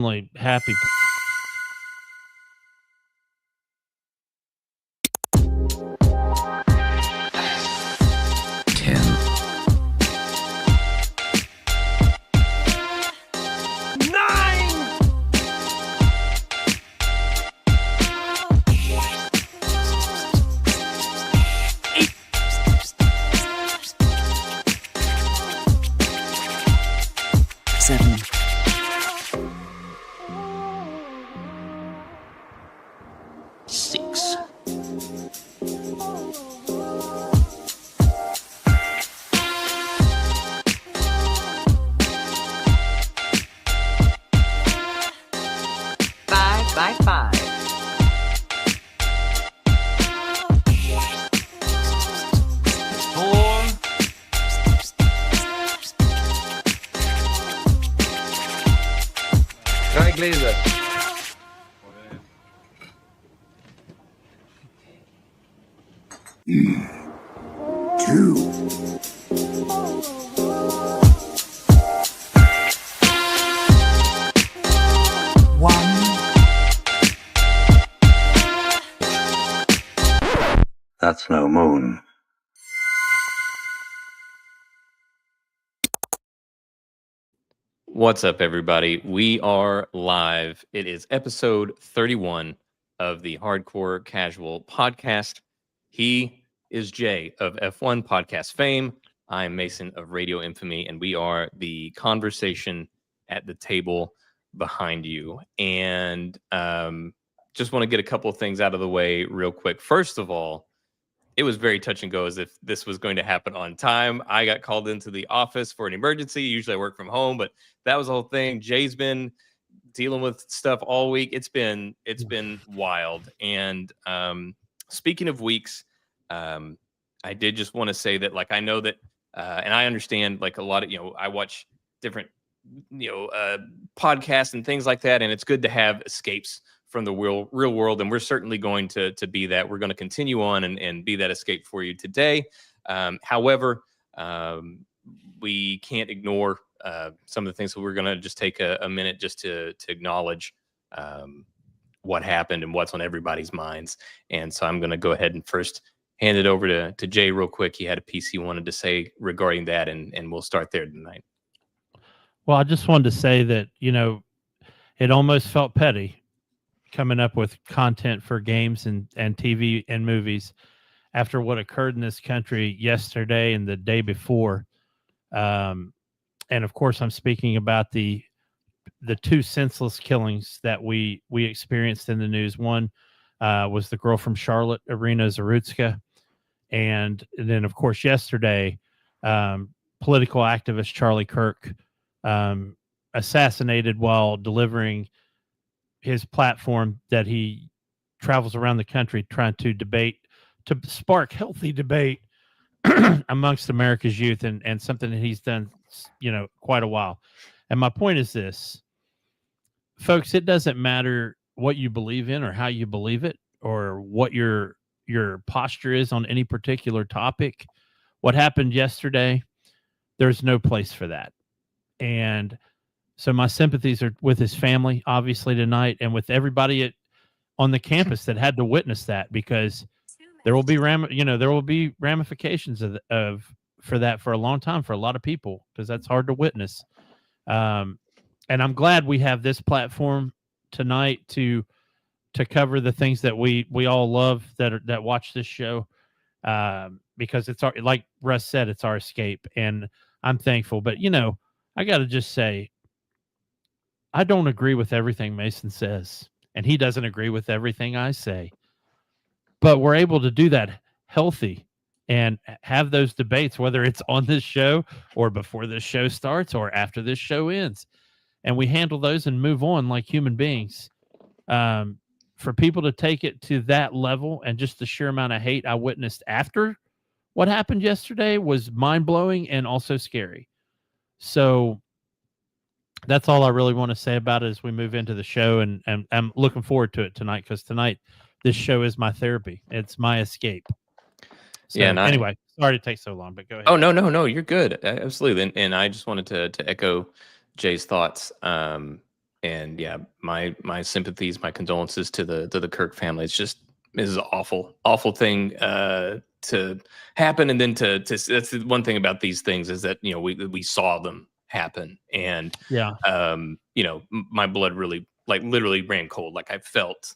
Only happy. That's no moon. What's up, everybody? We are live. It is episode 31 of the Hardcore Casual Podcast. He is Jay of F1 Podcast fame. I'm Mason of Radio Infamy, and we are the conversation at the table behind you. And just want to get a couple of things out of the way real quick. First of all, it was very touch and go as if this was going to happen on time. I got called into the office for an emergency. Usually I work from home, but that was the whole thing. Jay's been dealing with stuff all week. It's been wild. And speaking of weeks, I did just want to say that, like, I know that, and I understand, like, a lot of, I watch different, podcasts and things like that. And it's good to have escapes from the real world, and we're certainly going to be that. We're going to continue on and be that escape for you today. However, we can't ignore some of the things, so we're going to just take a minute just to acknowledge what happened and what's on everybody's minds. And so I'm going to go ahead and first hand it over to Jay real quick. He had a piece he wanted to say regarding that, and we'll start there tonight. Well, I just wanted to say that, it almost felt petty coming up with content for games and TV and movies after what occurred in this country yesterday and the day before. And of course, I'm speaking about the two senseless killings that we experienced in the news. One was the girl from Charlotte, Irina Zarutska. And then, of course, yesterday, political activist Charlie Kirk assassinated while delivering his platform that he travels around the country trying to spark healthy debate amongst America's youth, and something that he's done, quite a while. And my point is this, folks, it doesn't matter what you believe in or how you believe it or what your posture is on any particular topic. What happened yesterday, there's no place for that. And so my sympathies are with his family, obviously, tonight, and with everybody on the campus that had to witness that, because there will be ramifications for that for a long time for a lot of people, because that's hard to witness. And I'm glad we have this platform tonight to cover the things that we all love that watch this show, because it's like Russ said, it's our escape, and I'm thankful. But I got to just say, I don't agree with everything Mason says, and he doesn't agree with everything I say. But we're able to do that healthy and have those debates, whether it's on this show or before this show starts or after this show ends. And we handle those and move on like human beings. For people to take it to that level, and just the sheer amount of hate I witnessed after what happened yesterday was mind-blowing and also scary. So that's all I really want to say about it as we move into the show, and I'm looking forward to it tonight, because tonight this show is my therapy. It's my escape. So, yeah. Anyway, sorry to take so long, but go ahead. Oh, no, you're good. Absolutely. And I just wanted to echo Jay's thoughts. And yeah, my sympathies, my condolences to the Kirk family. It's just, this is an awful thing to happen. And then to that's the one thing about these things, is that, you know, we saw them happen. And Yeah. you know, my blood really, like, literally ran cold. Like, I felt,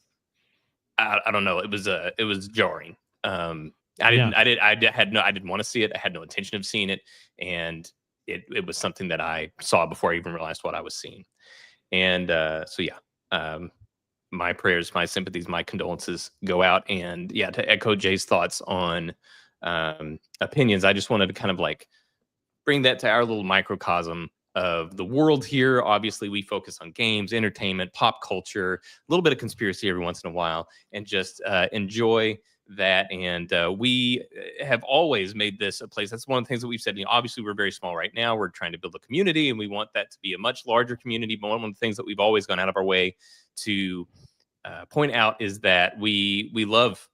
I don't know, it was jarring. I Yeah. didn't want to see it. I had no intention of seeing it. And it was something that I saw before I even realized what I was seeing. And so yeah, my prayers, my sympathies, my condolences go out. And yeah, to echo Jay's thoughts on opinions, I just wanted to kind of like bring that to our little microcosm of the world here. Obviously, we focus on games, entertainment, pop culture, a little bit of conspiracy every once in a while, and just enjoy that. And we have always made this a place. That's one of the things that we've said. You know, obviously, we're very small right now. We're trying to build a community, and we want that to be a much larger community. But one of the things that we've always gone out of our way to point out is that we love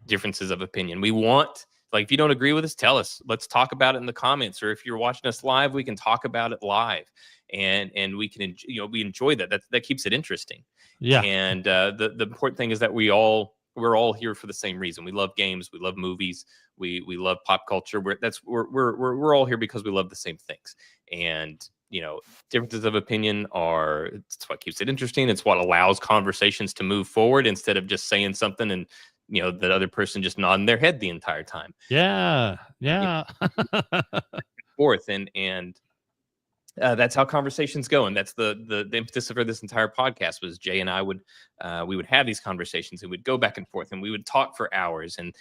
differences of opinion. We want, like, if you don't agree with us, tell us. Let's talk about it in the comments. Or if you're watching us live, we can talk about it live, and we can, you know, we enjoy that. That keeps it interesting. Yeah. And the important thing is that we're all here for the same reason. We love games. We love movies. We love pop culture. We're all here because we love the same things. And, you know, differences of opinion it's what keeps it interesting. It's what allows conversations to move forward, instead of just saying something and, you know, that other person just nodding their head the entire time. Yeah. Yeah. Forth and that's how conversations go. And that's the impetus for this entire podcast. Was Jay and I would we would have these conversations, and we'd go back and forth, and we would talk for hours. And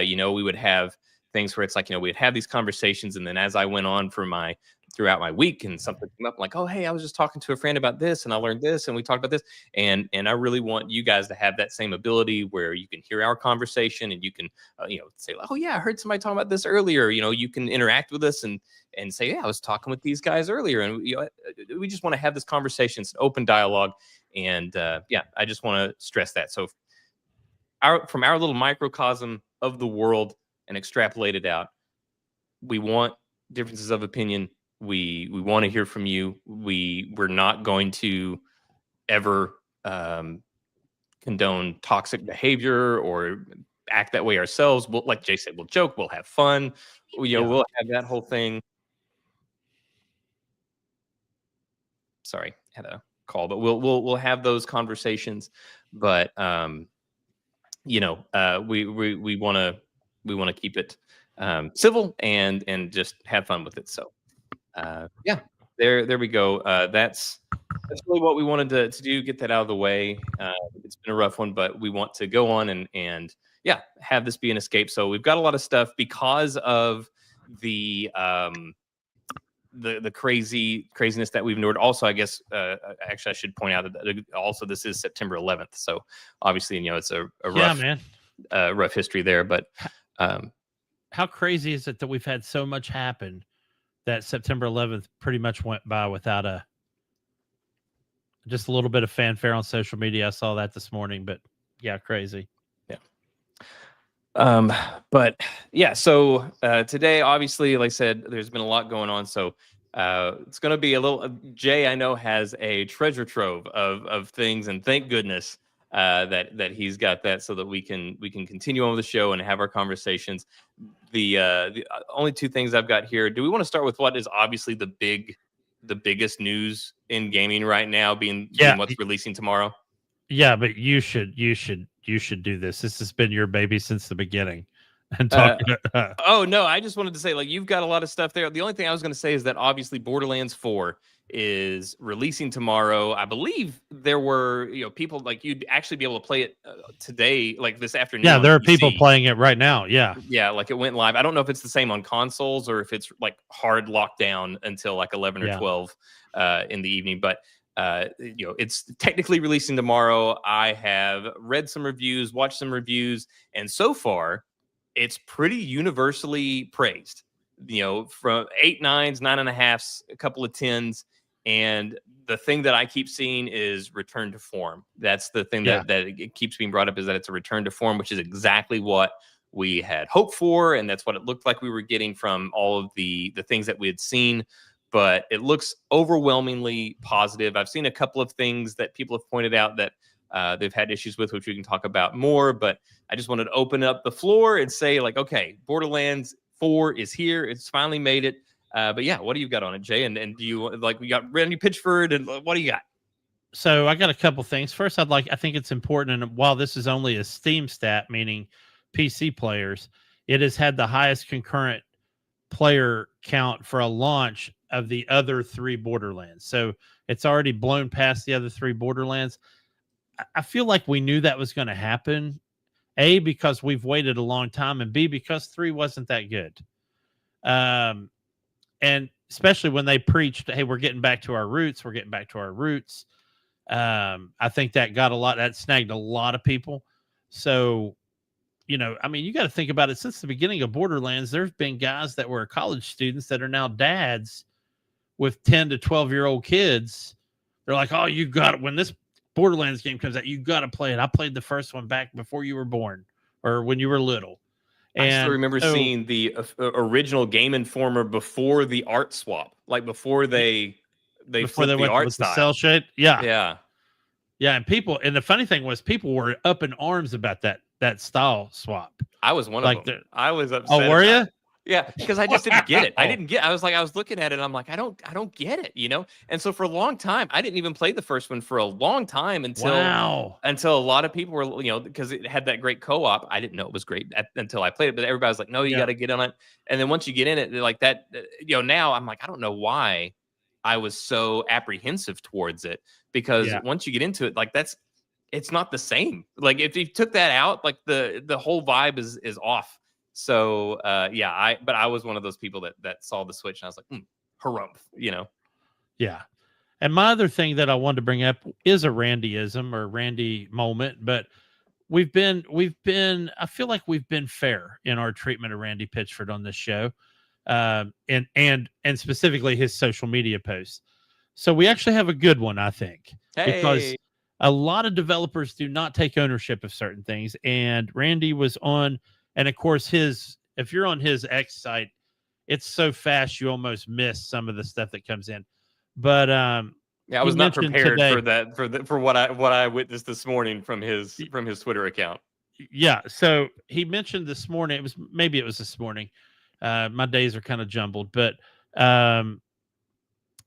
you know, we would have things where it's like, you know, we'd have these conversations, and then as I went on throughout my week, and something came up, like, oh, hey, I was just talking to a friend about this, and I learned this, and we talked about this. And I really want you guys to have that same ability, where you can hear our conversation, and you can you know, say, oh yeah, I heard somebody talking about this earlier. You know, you can interact with us and say, yeah, I was talking with these guys earlier. And, you know, we just want to have this conversation. It's an open dialogue. And yeah, I just want to stress that. So from our little microcosm of the world, and extrapolate it out, we want differences of opinion. We want to hear from you. We're not going to ever condone toxic behavior or act that way ourselves. We'll, like Jay said, we'll joke, we'll have fun. You know, we'll have that whole thing. Sorry, had a call, but we'll have those conversations. But you know, we want to keep it civil and just have fun with it. So yeah, there we go. That's really what we wanted to do. Get that out of the way. It's been a rough one, but we want to go on and yeah, have this be an escape. So we've got a lot of stuff because of the craziness that we've endured. Also, I guess actually I should point out that also this is September 11th. So obviously, you know, it's a rough, rough history there. But how crazy is it that we've had so much happen that September 11th pretty much went by without just a little bit of fanfare on social media. I saw that this morning, but yeah, crazy. But yeah, so today, obviously, like I said, there's been a lot going on. So it's going to be a little, Jay, I know, has a treasure trove of things, and thank goodness that he's got that, so that we can continue on with the show and have our conversations. The only two things I've got here. Do we want to start with what is obviously the biggest news in gaming right now, being what's releasing tomorrow? Yeah, but you should do this. This has been your baby since the beginning. And talking. Oh no, I just wanted to say, like, you've got a lot of stuff there. The only thing I was going to say is that obviously Borderlands 4 is releasing tomorrow. I believe there were, you know, people, like, you'd actually be able to play it today, like this afternoon. Yeah, there are people playing it right now. Yeah, like it went live. I don't know if it's the same on consoles or if it's like hard lockdown until like 11 or 12 in the evening, but you know, it's technically releasing tomorrow. I have read some reviews, watched some reviews, and so far it's pretty universally praised. You know, from 8 9s, 9.5s, a couple of 10s. And the thing that I keep seeing is return to form. That's the thing that it keeps being brought up, is that it's a return to form, which is exactly what we had hoped for. And that's what it looked like we were getting from all of the things that we had seen. but it looks overwhelmingly positive. I've seen a couple of things that people have pointed out that they've had issues with, which we can talk about more. But I just wanted to open up the floor and say, like, okay, Borderlands 4 is here. It's finally made it. But yeah, what do you got on it, Jay? And do you like, we got Randy Pitchford, and what do you got? So I got a couple things. First, I think it's important, and while this is only a Steam stat, meaning PC players, it has had the highest concurrent player count for a launch of the other 3 Borderlands. So it's already blown past the other 3 Borderlands. I feel like we knew that was going to happen. A, because we've waited a long time, and B, because 3 wasn't that good. And especially when they preached, hey, we're getting back to our roots. We're getting back to our roots. I think that snagged a lot of people. So, I mean, you got to think about it. Since the beginning of Borderlands, there's been guys that were college students that are now dads with 10 to 12-year-old kids. They're like, oh, you got it. When this Borderlands game comes out, you got to play it. I played the first one back before you were born or when you were little. And I still remember seeing the original Game Informer before the art swap, like before they flipped the art style. The cell shade. Yeah. And the funny thing was people were up in arms about that style swap. I was one of them. I was upset. Oh, were you? Yeah, because I just didn't get it. I was looking at it and I'm like, I don't get it, And so for a long time, I didn't even play the first one for a long time until a lot of people were, because it had that great co-op. I didn't know it was great until I played it, but everybody was like, no, you got to get on it. And then once you get in it, like that, now I'm like, I don't know why I was so apprehensive towards it, because once you get into it, like it's not the same. Like if you took that out, like the whole vibe is off. So but I was one of those people that saw the Switch and I was like, harumph, Yeah. And my other thing that I wanted to bring up is a Randyism or Randy moment, but I feel like we've been fair in our treatment of Randy Pitchford on this show, and specifically his social media posts. So we actually have a good one, I think, because a lot of developers do not take ownership of certain things, and Randy was on. And of course, if you're on his X site, it's so fast you almost miss some of the stuff that comes in. But I was not prepared for that for what I witnessed this morning from his Twitter account. Yeah, so he mentioned this morning. Maybe it was this morning. My days are kind of jumbled, but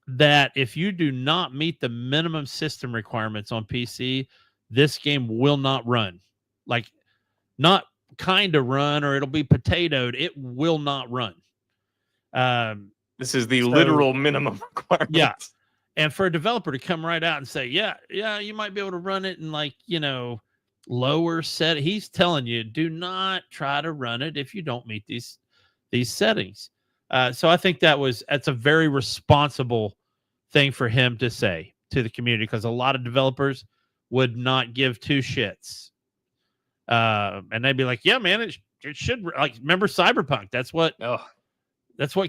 that if you do not meet the minimum system requirements on PC, this game will not run. Like, not kind of run, or it'll be potatoed. It will not run. This is the literal minimum requirement. Yeah. And for a developer to come right out and say, yeah, you might be able to run it in lower set. He's telling you, do not try to run it if you don't meet these settings. So I think that's a very responsible thing for him to say to the community, because a lot of developers would not give 2 shits. And they'd be like, yeah, man, it should, like, remember Cyberpunk? That's what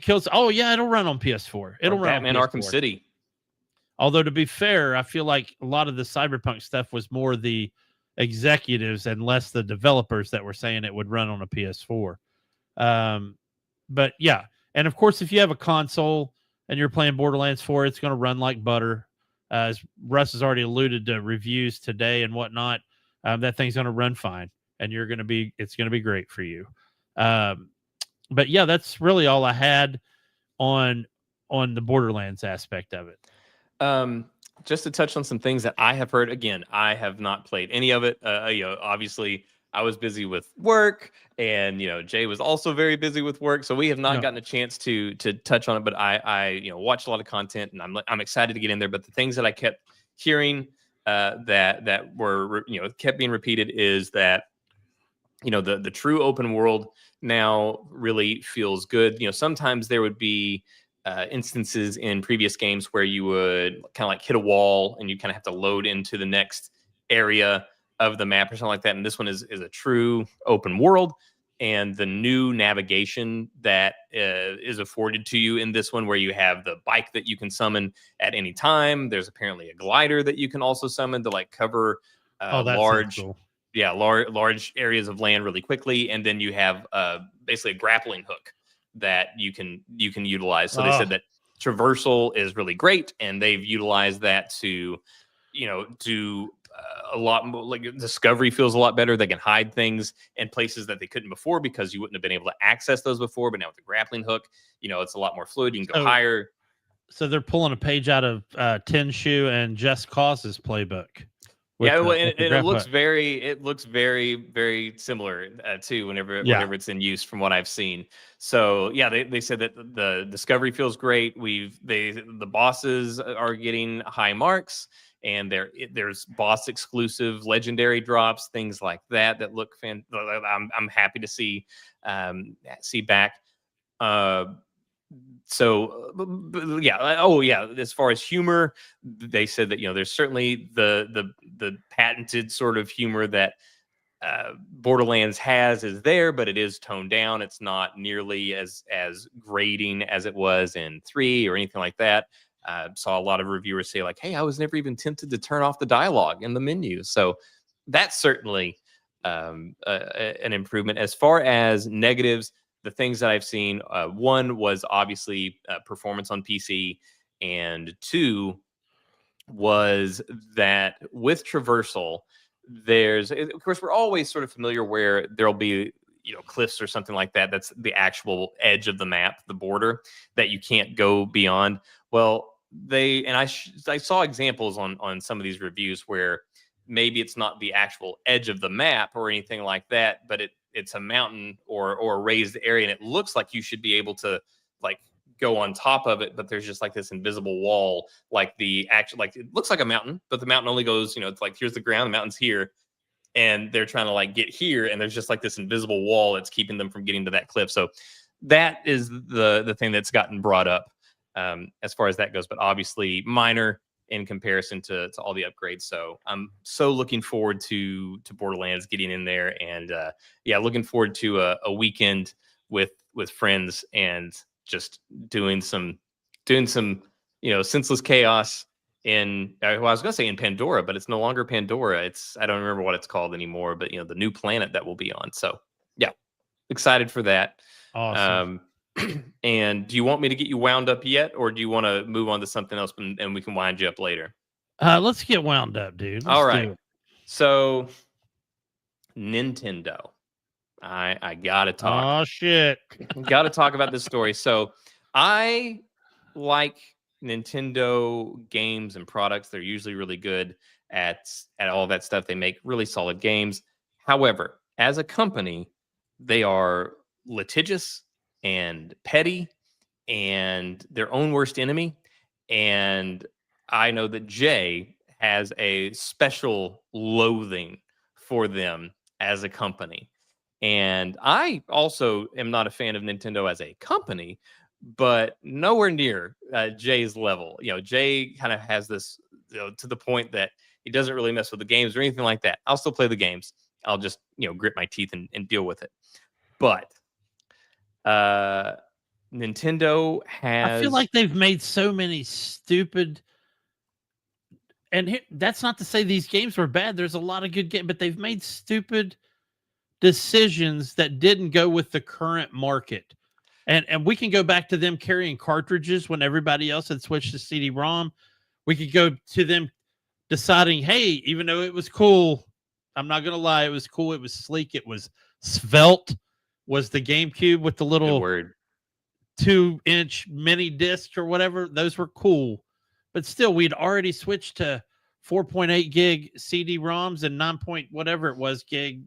kills. Oh yeah, it'll run on PS4. It'll run Batman on PS4. Arkham City. Although, to be fair, I feel like a lot of the Cyberpunk stuff was more the executives and less the developers that were saying it would run on a PS4. But yeah, and of course, if you have a console and you're playing Borderlands 4, it's going to run like butter. As Russ has already alluded to reviews today and whatnot. That thing's going to run fine, and it's going to be great for you. But yeah, that's really all I had on the Borderlands aspect of it. Just to touch on some things that I have heard. Again, I have not played any of it. Obviously I was busy with work, and Jay was also very busy with work, so we have not gotten a chance to touch on it. But I watched a lot of content, and I'm excited to get in there. But the things that I kept hearing that were kept being repeated is that the true open world now really feels good. Sometimes there would be instances in previous games where you would kind of like hit a wall and you kind of have to load into the next area of the map or something like that. And this one is a true open world. And the new navigation that is afforded to you in this one, where you have the bike that you can summon at any time. There's apparently a glider that you can also summon to cover large areas of land really quickly. And then you have basically a grappling hook that you can utilize. So they said that traversal is really great, and they've utilized that to, do a lot more. Like discovery feels a lot better. They can hide things in places that they couldn't before because you wouldn't have been able to access those before. But now with the grappling hook, it's a lot more fluid. You can go higher. So they're pulling a page out of Tin Shoe and Just Cause's playbook. Yeah, and it looks very, very similar too. Whenever it's in use, from what I've seen. So yeah, they said that the discovery feels great. The bosses are getting high marks, and there's boss exclusive legendary drops, things like that look I'm happy to see back. As far as humor, they said that there's certainly the patented sort of humor that Borderlands is there, but it is toned down. It's not nearly as grating as it was in 3 or anything like that. Saw a lot of reviewers say like, hey, I was never even tempted to turn off the dialogue in the menu. So that's certainly an improvement. As far as negatives, the things that I've seen, one was obviously performance on PC, and 2 was that with traversal, of course, we're always sort of familiar where there'll be, cliffs or something like that. That's the actual edge of the map, the border that you can't go beyond. Well, I saw examples on some of these reviews where maybe it's not the actual edge of the map or anything like that, but it's a mountain or a raised area, and it looks like you should be able to like go on top of it, but there's just like this invisible wall, like it looks like a mountain, but the mountain only goes, it's like, here's the ground, the mountain's here, and they're trying to like get here, and there's just like this invisible wall that's keeping them from getting to that cliff. So that is the thing that's gotten brought up as far as that goes, but obviously minor in comparison to all the upgrades. So I'm so looking forward to Borderlands getting in there, and looking forward to a weekend with friends and just doing some senseless chaos in I was gonna say in Pandora, but it's no longer Pandora. I don't remember what it's called anymore, but the new planet that we'll be on. So yeah, excited for that. Awesome. And do you want me to get you wound up yet, or do you want to move on to something else and we can wind you up later? Let's get wound up, dude. All right. So Nintendo. I gotta talk. Oh shit. Gotta talk about this story. So I like Nintendo games and products. They're usually really good at all that stuff. They make really solid games. However, as a company, they are litigious and petty and their own worst enemy. And I know that Jay has a special loathing for them as a company. And I also am not a fan of Nintendo as a company, but nowhere near Jay's level. Jay kind of has this, to the point that he doesn't really mess with the games or anything like that. I'll still play the games. I'll just, grit my teeth and deal with it. But Nintendo has... I feel like they've made so many stupid... And that's not to say these games were bad. There's a lot of good games, but they've made stupid decisions that didn't go with the current market. And we can go back to them carrying cartridges when everybody else had switched to CD-ROM. We could go to them deciding, hey, even though it was cool, I'm not going to lie, it was cool, it was sleek, it was svelte, was the GameCube with the little 2-inch mini disc or whatever. Those were cool. But still, we'd already switched to 4.8 gig CD-ROMs and 9 point whatever it was gig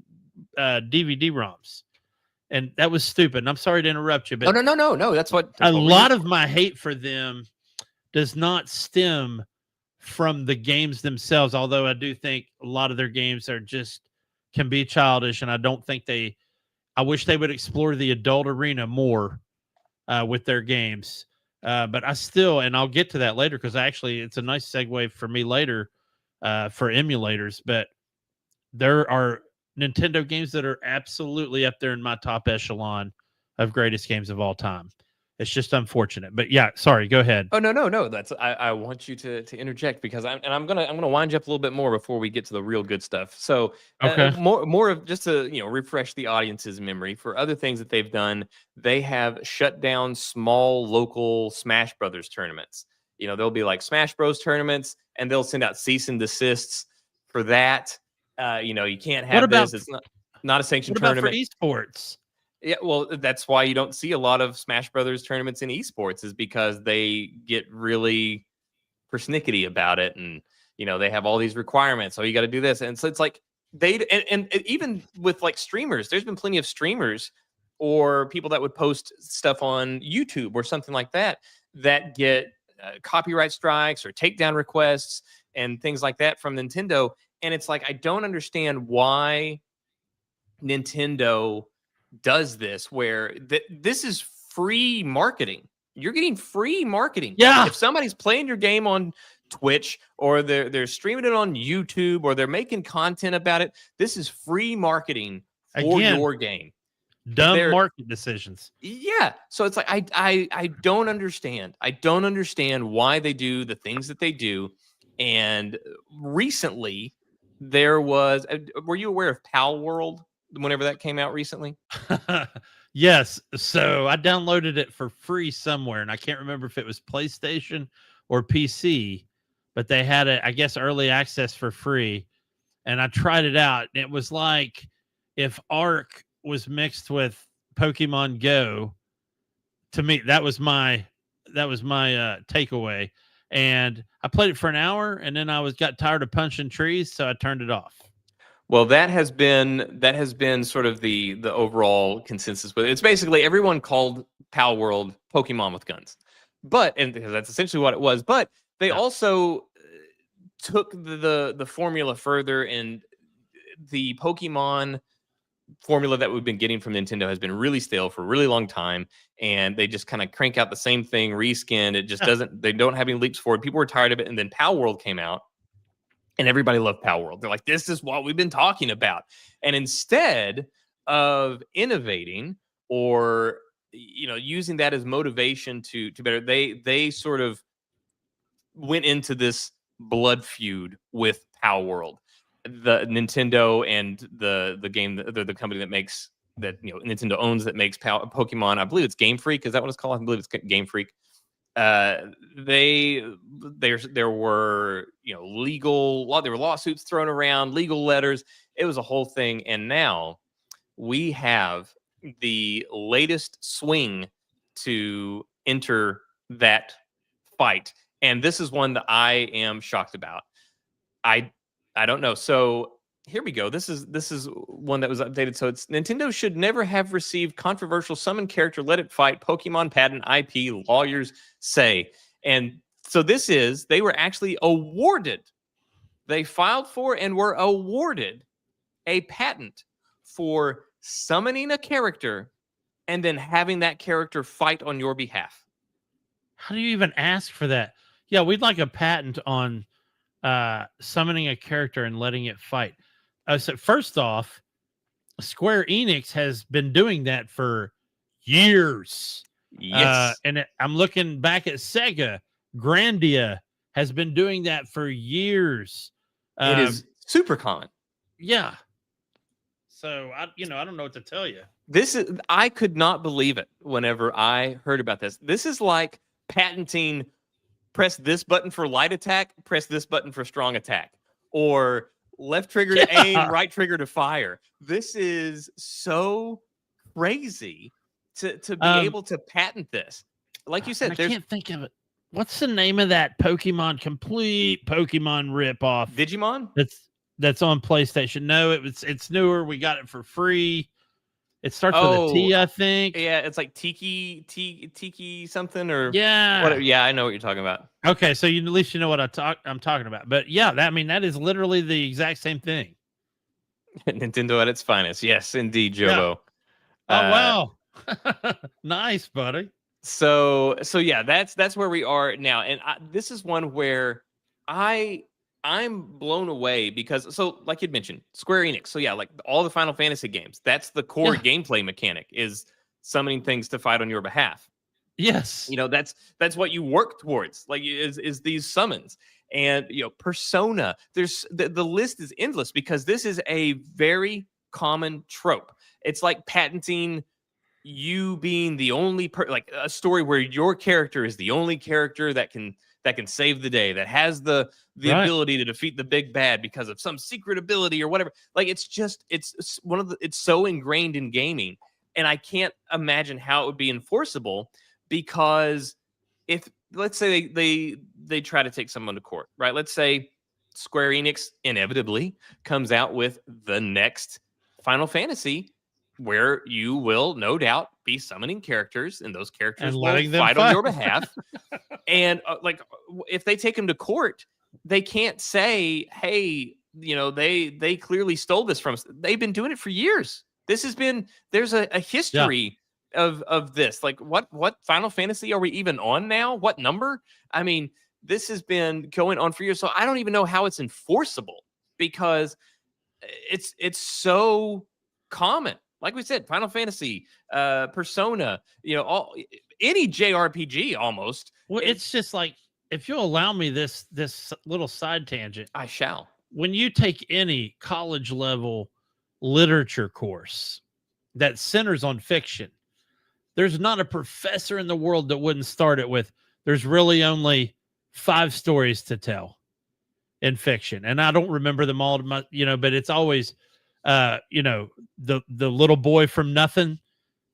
DVD-ROMs. And that was stupid. And I'm sorry to interrupt you, but no. That's what a lot of my hate for them does not stem from the games themselves. Although I do think a lot of their games can be childish, and I don't think I wish they would explore the adult arena more with their games. But I still, and I'll get to that later because actually it's a nice segue for me later for emulators. But there are Nintendo games that are absolutely up there in my top echelon of greatest games of all time. It's just unfortunate. But yeah, sorry, go ahead. Oh no. That's I want you to interject because I'm gonna wind you up a little bit more before we get to the real good stuff. So Okay. more of just to refresh the audience's memory for other things that they've done. They have shut down small local Smash Brothers tournaments. There'll be like Smash Bros tournaments, and they'll send out cease and desists for that. You can't have this. It's not a sanctioned tournament. For esports? Yeah, well, that's why you don't see a lot of Smash Brothers tournaments in esports, is because they get really persnickety about it, and they have all these requirements. So you got to do this, and so it's like and even with like streamers, there's been plenty of streamers or people that would post stuff on YouTube or something like that that get copyright strikes or takedown requests and things like that from Nintendo, and it's like I don't understand why Nintendo does this, where this is free marketing. You're getting free marketing. Yeah. If somebody's playing your game on Twitch or they're streaming it on YouTube or they're making content about it, this is free marketing for your game. Dumb market decisions. Yeah. So it's like I don't understand. I don't understand why they do the things that they do. And recently there was were you aware of Pal World whenever that came out recently? Yes. So I downloaded it for free somewhere, and I can't remember if it was PlayStation or PC, but they had it, I guess, early access for free. And I tried it out. And it was like if Ark was mixed with Pokemon Go. To me, that was my takeaway. And I played it for an hour, and then I got tired of punching trees, so I turned it off. Well, that has been sort of the overall consensus with it. It's basically everyone called Pal World Pokemon with guns, and because that's essentially what it was. But they also took the formula further, and the Pokemon formula that we've been getting from Nintendo has been really stale for a really long time, and they just kind of crank out the same thing, reskinned. It just doesn't. They don't have any leaps forward. People were tired of it, and then Pal World came out. And everybody loved Pal World. They're like, this is what we've been talking about. And instead of innovating or using that as motivation to better, they sort of went into this blood feud with Pal World. The Nintendo and the game, the company that makes that Nintendo owns that makes Pokemon. I believe it's Game Freak. Is that what it's called? I believe it's Game Freak. There were there were lawsuits thrown around, legal letters. It was a whole thing, and now we have the latest swing to enter that fight, and this is one that I am shocked about. I don't know. So here we go. This is one that was updated. So it's Nintendo should never have received controversial summon character, let it fight, Pokemon patent IP, lawyers say. And so they were actually awarded. They filed for and were awarded a patent for summoning a character and then having that character fight on your behalf. How do you even ask for that? Yeah, we'd like a patent on summoning a character and letting it fight. So first off, Square Enix has been doing that for years. Yes. I'm looking back at Sega. Grandia has been doing that for years. It is super common. Yeah. So I don't know what to tell you. I could not believe it whenever I heard about this. This is like patenting press this button for light attack, press this button for strong attack, or left trigger to aim, right trigger to fire. This is so crazy to be able to patent this. Like you said, I can't think of it. What's the name of that complete Pokemon ripoff? Digimon? That's on PlayStation. No, it's newer. We got it for free. It starts with a T, I think. Yeah, it's like Tiki something or whatever. Yeah, I know what you're talking about. Okay, so at least you know what I'm talking about. But yeah, that is literally the exact same thing. Nintendo at its finest. Yes, indeed, Jobo. Yeah. Oh wow, nice, buddy. So yeah, that's where we are now, and this is one where I'm blown away because, so like you'd mentioned, Square Enix. So yeah, like all the Final Fantasy games, that's the core gameplay mechanic is summoning things to fight on your behalf. Yes. That's what you work towards, like is these summons. And persona, there's the list is endless, because this is a very common trope. It's like patenting you being the only like a story where your character is the only character that can save the day, that has the Right. ability to defeat the big bad because of some secret ability or whatever. Like it's one of the it's so ingrained in gaming, and I can't imagine how it would be enforceable, because if, let's say, they try to take someone to court, right? Let's say Square Enix inevitably comes out with the next Final Fantasy, where you will no doubt be summoning characters, and those characters And will letting them fight on your fight. behalf. And if they take them to court, they can't say, hey, they clearly stole this from us. They've been doing it for years. There's a history of this. Like, what Final Fantasy are we even on now? What number? I mean, this has been going on for years. So I don't even know how it's enforceable, because it's so common. Like we said, Final Fantasy, Persona, any JRPG almost. Well, it's just like, if you'll allow me this little side tangent, I shall. when you take any college level literature course that centers on fiction, there's not a professor in the world that wouldn't start it with, there's really only 5 stories to tell in fiction. And I don't remember them all, but it's always, the little boy from nothing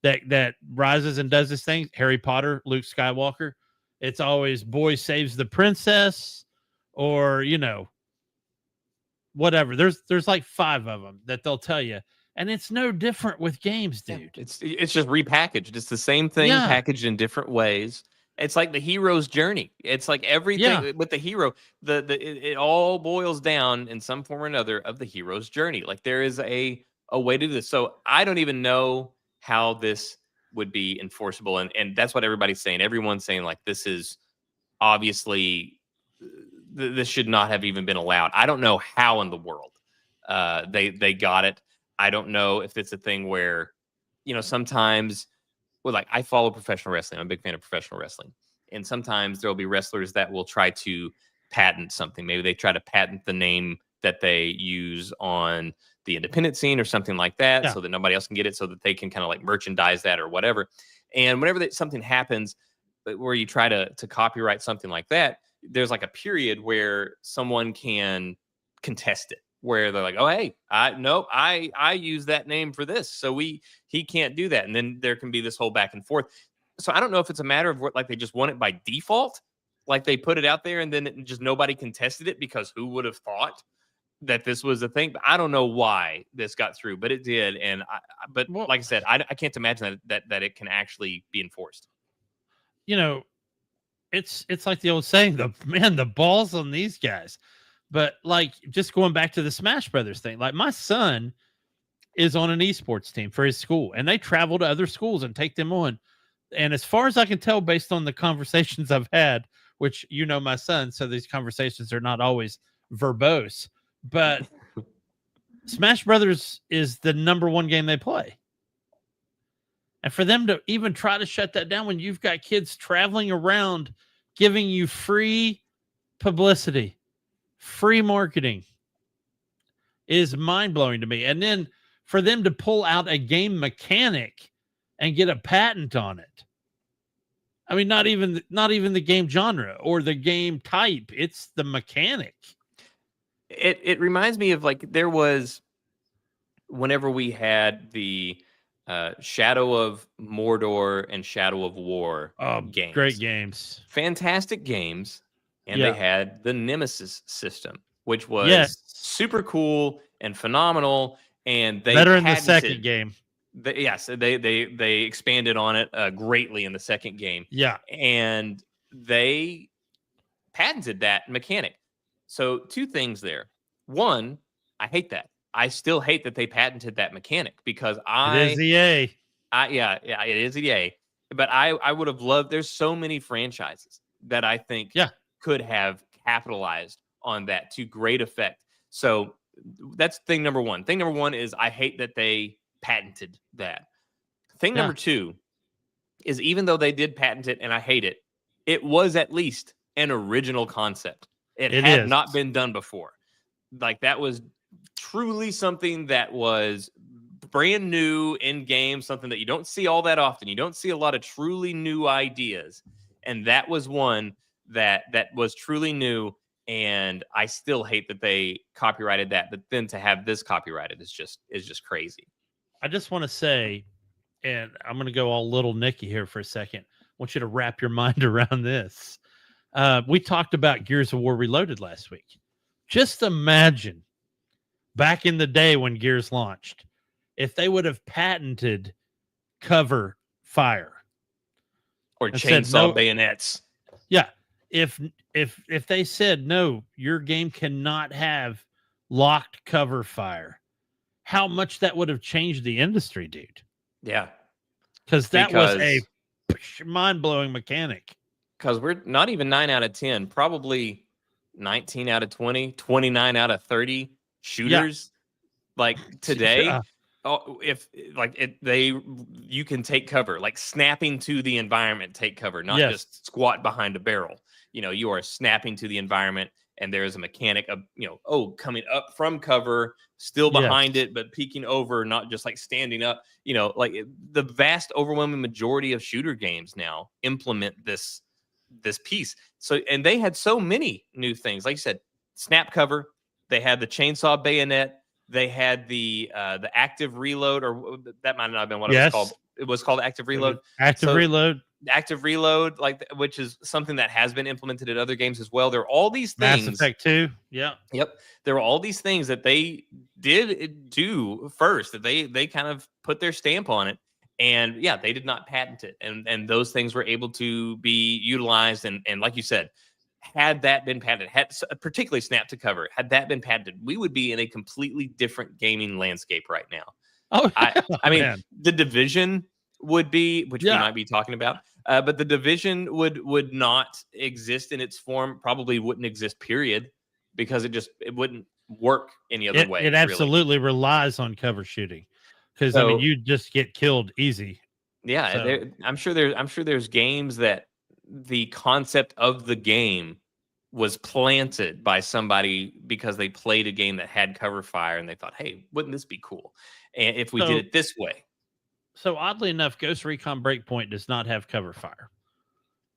that rises and does this thing. Harry Potter, Luke Skywalker. It's always boy saves the princess, or, whatever. There's like 5 of them that they'll tell you. And it's no different with games, dude. Yeah, it's just repackaged. It's the same thing packaged in different ways. It's like the hero's journey. It's like everything with the hero. It all boils down in some form or another of the hero's journey. Like, there is a way to do this. So I don't even know how this would be enforceable, and that's what everybody's saying. Everyone's saying, like, this is obviously this should not have even been allowed. I don't know how in the world they got it. I don't know if it's a thing where, sometimes, well, like, I follow professional wrestling. I'm a big fan of professional wrestling. And sometimes there'll be wrestlers that will try to patent something. Maybe they try to patent the name that they use on the independent scene or something like that, so that nobody else can get it, so that they can kind of like merchandise that or whatever. And whenever something happens where you try to copyright something like that, there's like a period where someone can contest it, where they're like, oh, hey, I use that name for this, so he can't do that. And then there can be this whole back and forth. So I don't know if it's a matter of what, like, they just want it by default, like they put it out there and then just nobody contested it, because who would have thought that this was a thing? But I don't know why this got through, but it did. And like I said, I can't imagine that it can actually be enforced. It's like the old saying, the balls on these guys. But, like, just going back to the Smash Brothers thing, like, my son is on an esports team for his school, and they travel to other schools and take them on. And as far as I can tell, based on the conversations I've had, which, my son, so these conversations are not always verbose, but Smash Brothers is the number 1 game they play. And for them to even try to shut that down when you've got kids traveling around giving you free publicity, free marketing, is mind-blowing to me. And then for them to pull out a game mechanic and get a patent on it. I mean, not even the game genre or the game type. It's the mechanic. It reminds me of, like, there was, whenever we had the Shadow of Mordor and Shadow of War games. Great games. Fantastic games. And they had the Nemesis system, which was super cool and phenomenal. And they better in the second game. They expanded on it greatly in the second game. Yeah. And they patented that mechanic. So 2 things there. One, I hate that. I still hate that they patented that mechanic, because it is EA. It is EA. But I would have loved, there's so many franchises that I think could have capitalized on that to great effect. So that's thing number 1. Thing number 1 is I hate that they patented that. Thing number 2, is even though they did patent it, and I hate it, it was at least an original concept. It had is. not been done before. Like, that was truly something that was brand new in game, something that you don't see all that often. You don't see a lot of truly new ideas. And that was one that was truly new. And I still hate that they copyrighted that. But then to have this copyrighted is just crazy. I just want to say, and I'm going to go all little Nicky here for a second. I want you to wrap your mind around this. We talked about Gears of War Reloaded last week. Just imagine back in the day when Gears launched, if they would have patented cover fire or chainsaw bayonets. Yeah. If they said, no, your game cannot have locked cover fire, how much that would have changed the industry, dude. Yeah. Because that was a mind-blowing mechanic. Because we're not even 9 out of 10, probably 19 out of 20, 29 out of 30 shooters. Yeah. Like today, you can take cover, like snapping to the environment, take cover, not just squat behind a barrel. You know, you are snapping to the environment, and there is a mechanic of, coming up from cover, still behind it, but peeking over, not just like standing up. You know, like the vast overwhelming majority of shooter games now implement this piece. So, and they had so many new things, like you said, snap cover. They had the chainsaw bayonet. They had the active reload, or that might not have been what it was called. It was called active reload. Active reload, like, which is something that has been implemented in other games as well. There are all these things. Mass Effect 2. Yeah. Yep. There are all these things that they did do first, that they kind of put their stamp on it. And yeah, they did not patent it. And those things were able to be utilized. And like you said, had that been patented, particularly snap to cover, had that been patented, we would be in a completely different gaming landscape right now. Oh, I mean, The Division would be, which we might be talking about, but The Division would not exist in its form, probably wouldn't exist, period, because it wouldn't work any other way. It absolutely relies on cover shooting, because I mean, you just get killed easy. Yeah, so. I'm sure there's games that the concept of the game was planted by somebody because they played a game that had cover fire and they thought, hey, wouldn't this be cool? And if we did it this way. So oddly enough, Ghost Recon Breakpoint does not have cover fire.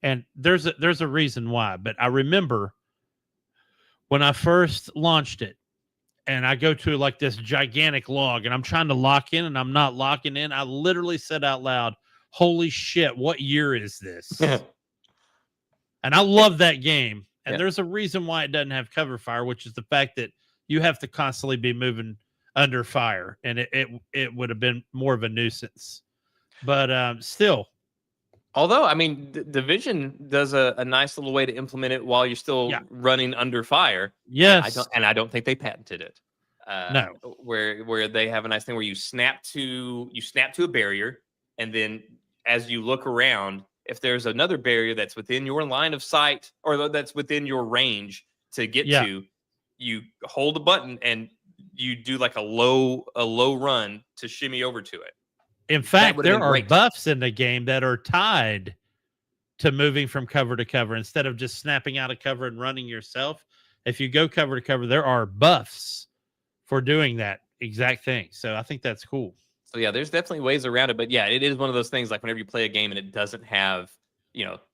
And there's a reason why, but I remember when I first launched it and I go to like this gigantic log and I'm trying to lock in and I'm not locking in. I literally said out loud, holy shit, what year is this? And I love that game. And there's a reason why it doesn't have cover fire, which is the fact that you have to constantly be moving under fire. And it would have been more of a nuisance. But still. Although, I mean, Division does a nice little way to implement it while you're still running under fire. Yes. I don't think they patented it. No. Where they have a nice thing where you snap to a barrier, and then as you look around, if there's another barrier that's within your line of sight or that's within your range to get to, you hold a button and you do like a low run to shimmy over to it. In fact, there are buffs in the game that are tied to moving from cover to cover instead of just snapping out of cover and running yourself. If you go cover to cover, there are buffs for doing that exact thing. So I think that's cool. So yeah, there's definitely ways around it, but yeah, it is one of those things like whenever you play a game and it doesn't have,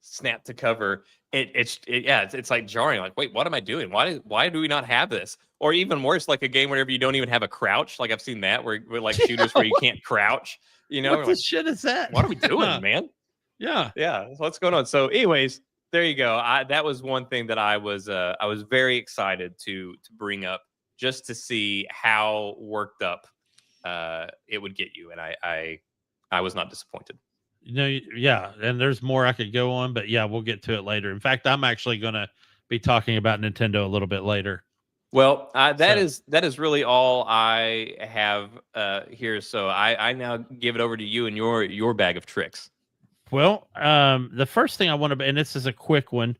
snap to cover, it's like jarring. Like, wait, what am I doing? Why do we not have this? Or even worse, like a game whenever you don't even have a crouch. Like I've seen that where like shooters where you can't crouch. What the shit is that? What are we doing, man? Yeah. What's going on? So, anyways, there you go. That was one thing that I was very excited to bring up just to see how worked up it would get you, and I was not disappointed. And there's more I could go on, but we'll get to it later. In fact, I'm actually going to be talking about Nintendo a little bit later. Well, that is really all I have here. So I now give it over to you and your bag of tricks. Well, the first thing I want to, and this is a quick one.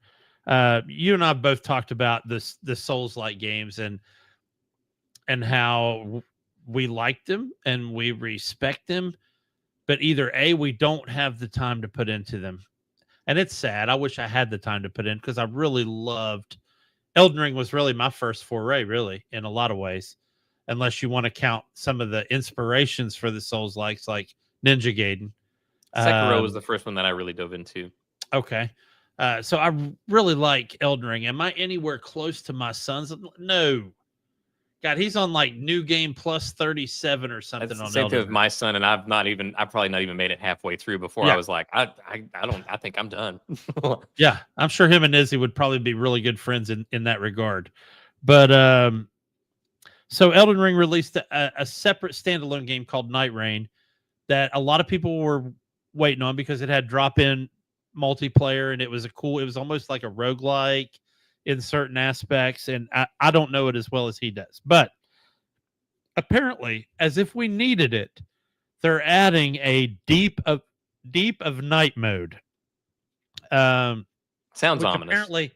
You and I both talked about the Souls-like games and how we like them and we respect them. but either A, we don't have the time to put into them. And it's sad. I wish I had the time to put in because I really loved Elden Ring was really my first foray, really, in a lot of ways. Unless you want to count some of the inspirations for the Souls likes like Ninja Gaiden. Sekiro was the first one that I really dove into. Okay. So I really like Elden Ring. Am I anywhere close to my son's? No. God, he's on like New Game Plus 37 or something. That's the on same Elden thing with Ring. my son, and I've probably not even made it halfway through before I was like, I think I'm done. Yeah, I'm sure him and Izzy would probably be really good friends in that regard. But so Elden Ring released a separate standalone game called Night Rain that a lot of people were waiting on because it had drop-in multiplayer and it was almost like a roguelike in certain aspects. And I don't know it as well as he does. But apparently, as if we needed it, they're adding a deep of night mode. Sounds Which ominous. Apparently,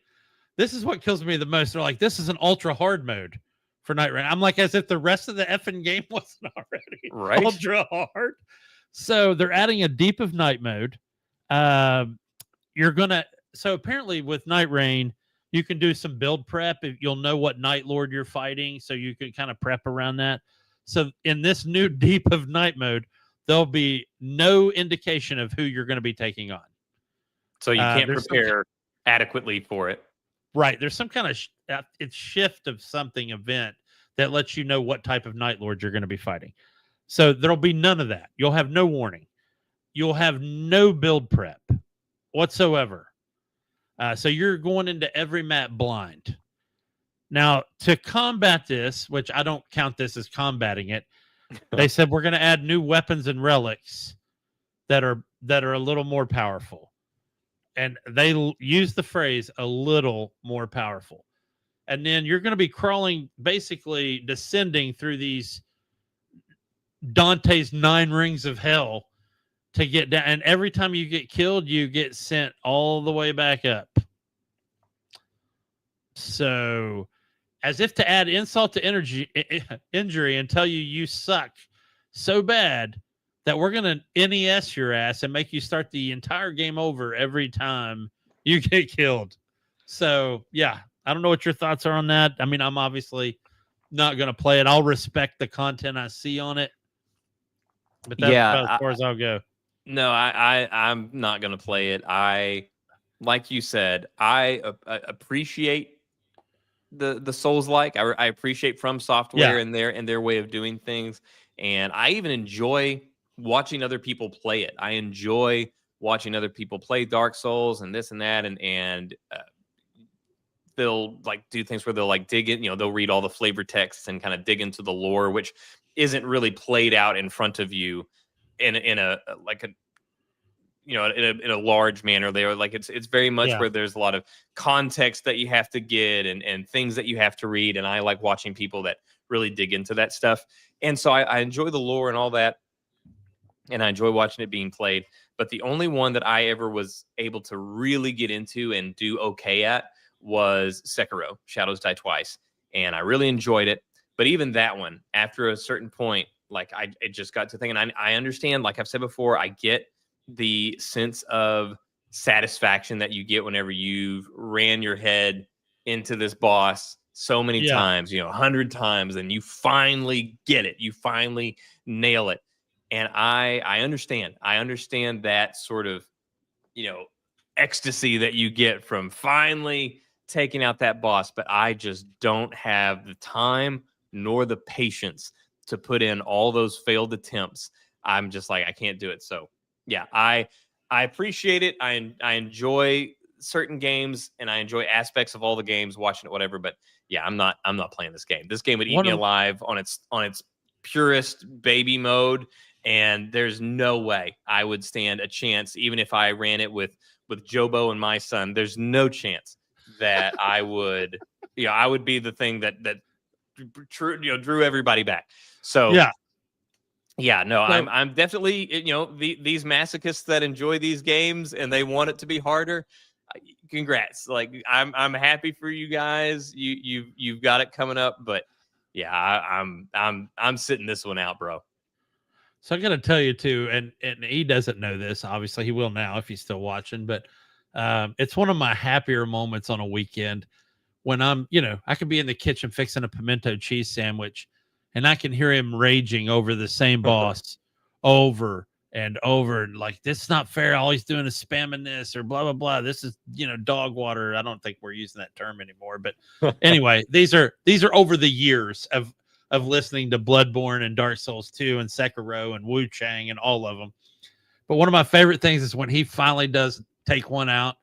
this is what kills me the most. They're like, this is an ultra hard mode for Night Rain. I'm like, as if the rest of the effing game wasn't already ultra hard. So they're adding a deep of night mode. So apparently with Night Rain, you can do some build prep. You'll know what Night Lord you're fighting, so you can kind of prep around that. So in this new deep of night mode, there'll be no indication of who you're going to be taking on. So you can't prepare adequately for it. Right. There's some kind of shift of something event that lets you know what type of Night Lord you're going to be fighting. So there'll be none of that. You'll have no warning. You'll have no build prep whatsoever. So you're going into every map blind. Now, to combat this, which I don't count this as combating it, they said we're going to add new weapons and relics that are a little more powerful. And they use the phrase a little more powerful. And then you're going to be crawling, basically descending through these Dante's 9 rings of hell to get down. And every time you get killed, you get sent all the way back up. So, as if to add insult to injury and tell you suck so bad that we're going to NES your ass and make you start the entire game over every time you get killed. So, yeah, I don't know what your thoughts are on that. I mean, I'm obviously not going to play it. I'll respect the content I see on it. But that's about as far as I'll go. No, I'm not going to play it. Like you said, I appreciate the Souls-like. I appreciate From Software and their way of doing things. And I even enjoy watching other people play it. I enjoy watching other people play Dark Souls and this and that, and they'll like do things where they'll like dig in, they'll read all the flavor texts and kind of dig into the lore, which isn't really played out in front of you in a large manner. There, like it's very much where there's a lot of context that you have to get and things that you have to read. And I like watching people that really dig into that stuff. And so I enjoy the lore and all that. And I enjoy watching it being played. But the only one that I ever was able to really get into and do okay at was Sekiro, Shadows Die Twice. And I really enjoyed it. But even that one, after a certain point, like it just got to thinking, I understand, like I've said before, I get the sense of satisfaction that you get whenever you've ran your head into this boss so many times, 100 times, and you finally get it. You finally nail it. And I understand. I understand that sort of, ecstasy that you get from finally taking out that boss. But I just don't have the time nor the patience to put in all those failed attempts. I'm just like, I can't do it. So yeah, I appreciate it. I enjoy certain games and I enjoy aspects of all the games, watching it, whatever. But yeah, I'm not playing this game. This game would eat me alive on its purest baby mode. And there's no way I would stand a chance, even if I ran it with Jobo and my son. There's no chance that I would, I would be the thing that drew everybody back. So no, I'm definitely, these masochists that enjoy these games and they want it to be harder. Congrats! Like I'm happy for you guys. You've got it coming up, but yeah, I'm sitting this one out, bro. So I got to tell you too, and he doesn't know this. Obviously, he will now if he's still watching. But it's one of my happier moments on a weekend when I could be in the kitchen fixing a pimento cheese sandwich, and I can hear him raging over the same boss over and over, and like, this is not fair. All he's doing is spamming this or blah blah blah. This is dog water. I don't think we're using that term anymore. But anyway, these are over the years of listening to Bloodborne and Dark Souls 2 and Sekiro and Wu Chang and all of them. But one of my favorite things is when he finally does take one out,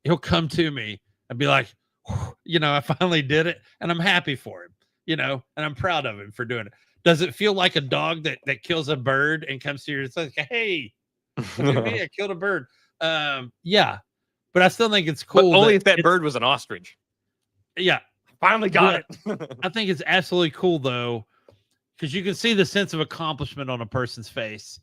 he'll come to me and be like, I finally did it, and I'm happy for him, and I'm proud of him for doing it. Does it feel like a dog that kills a bird and comes to you and says, hey, I killed a bird? Yeah, but I still think it's cool. But only if that bird was an ostrich. Yeah. Finally got it. I think it's absolutely cool, though, because you can see the sense of accomplishment on a person's face,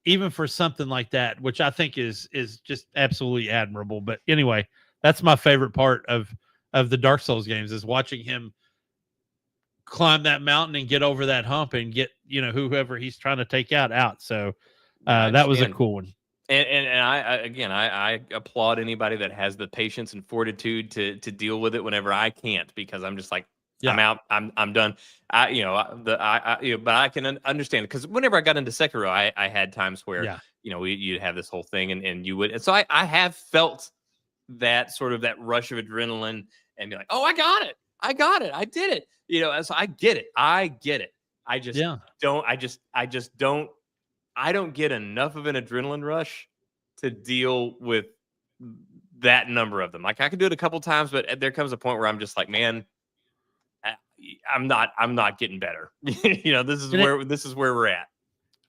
even for something like that, which I think is just absolutely admirable. But anyway, that's my favorite part of the Dark Souls games, is watching him climb that mountain and get over that hump and get whoever he's trying to take out. So that was a cool one. And I applaud anybody that has the patience and fortitude to deal with it whenever I can't, because I'm just like, I'm out. I'm done. But I can understand it, because whenever I got into Sekiro, I had times where you'd have this whole thing and you would. And so I have felt that sort of that rush of adrenaline and be like, oh, I got it. I did it. So I get it. I just don't. I don't get enough of an adrenaline rush to deal with that number of them. Like, I could do it a couple times, but there comes a point where I'm just like, man, I'm not getting better. This is where we're at.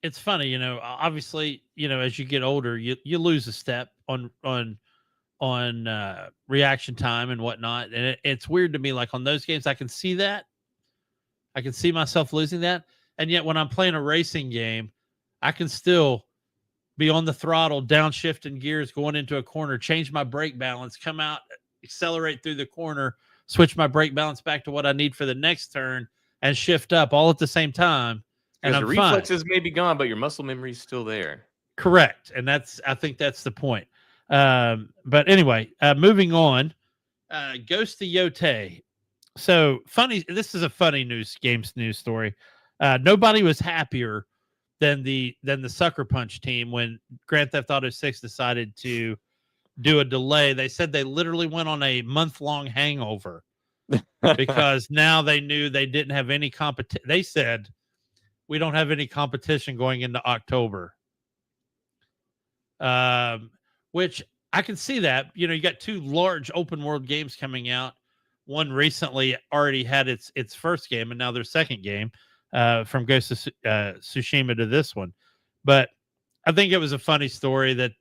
It's funny, obviously, as you get older, you lose a step on reaction time and whatnot. And it's weird to me, like on those games, I can see that. I can see myself losing that. And yet when I'm playing a racing game, I can still be on the throttle, downshifting gears, going into a corner, change my brake balance, come out, accelerate through the corner, switch my brake balance back to what I need for the next turn, and shift up all at the same time. And the reflexes may be gone, but your muscle memory is still there. Correct. And I think that's the point. But anyway, moving on, Ghost of Yotei. So funny. This is a funny news story. Nobody was happier than the Sucker Punch team when Grand Theft Auto 6 decided to do a delay. They said they literally went on a month-long hangover because now they knew they didn't have any competition. They said, we don't have any competition going into October. Which I can see that. You got two large open world games coming out. One recently already had its first game, and now their second game, from Ghost of Tsushima to this one. But I think it was a funny story that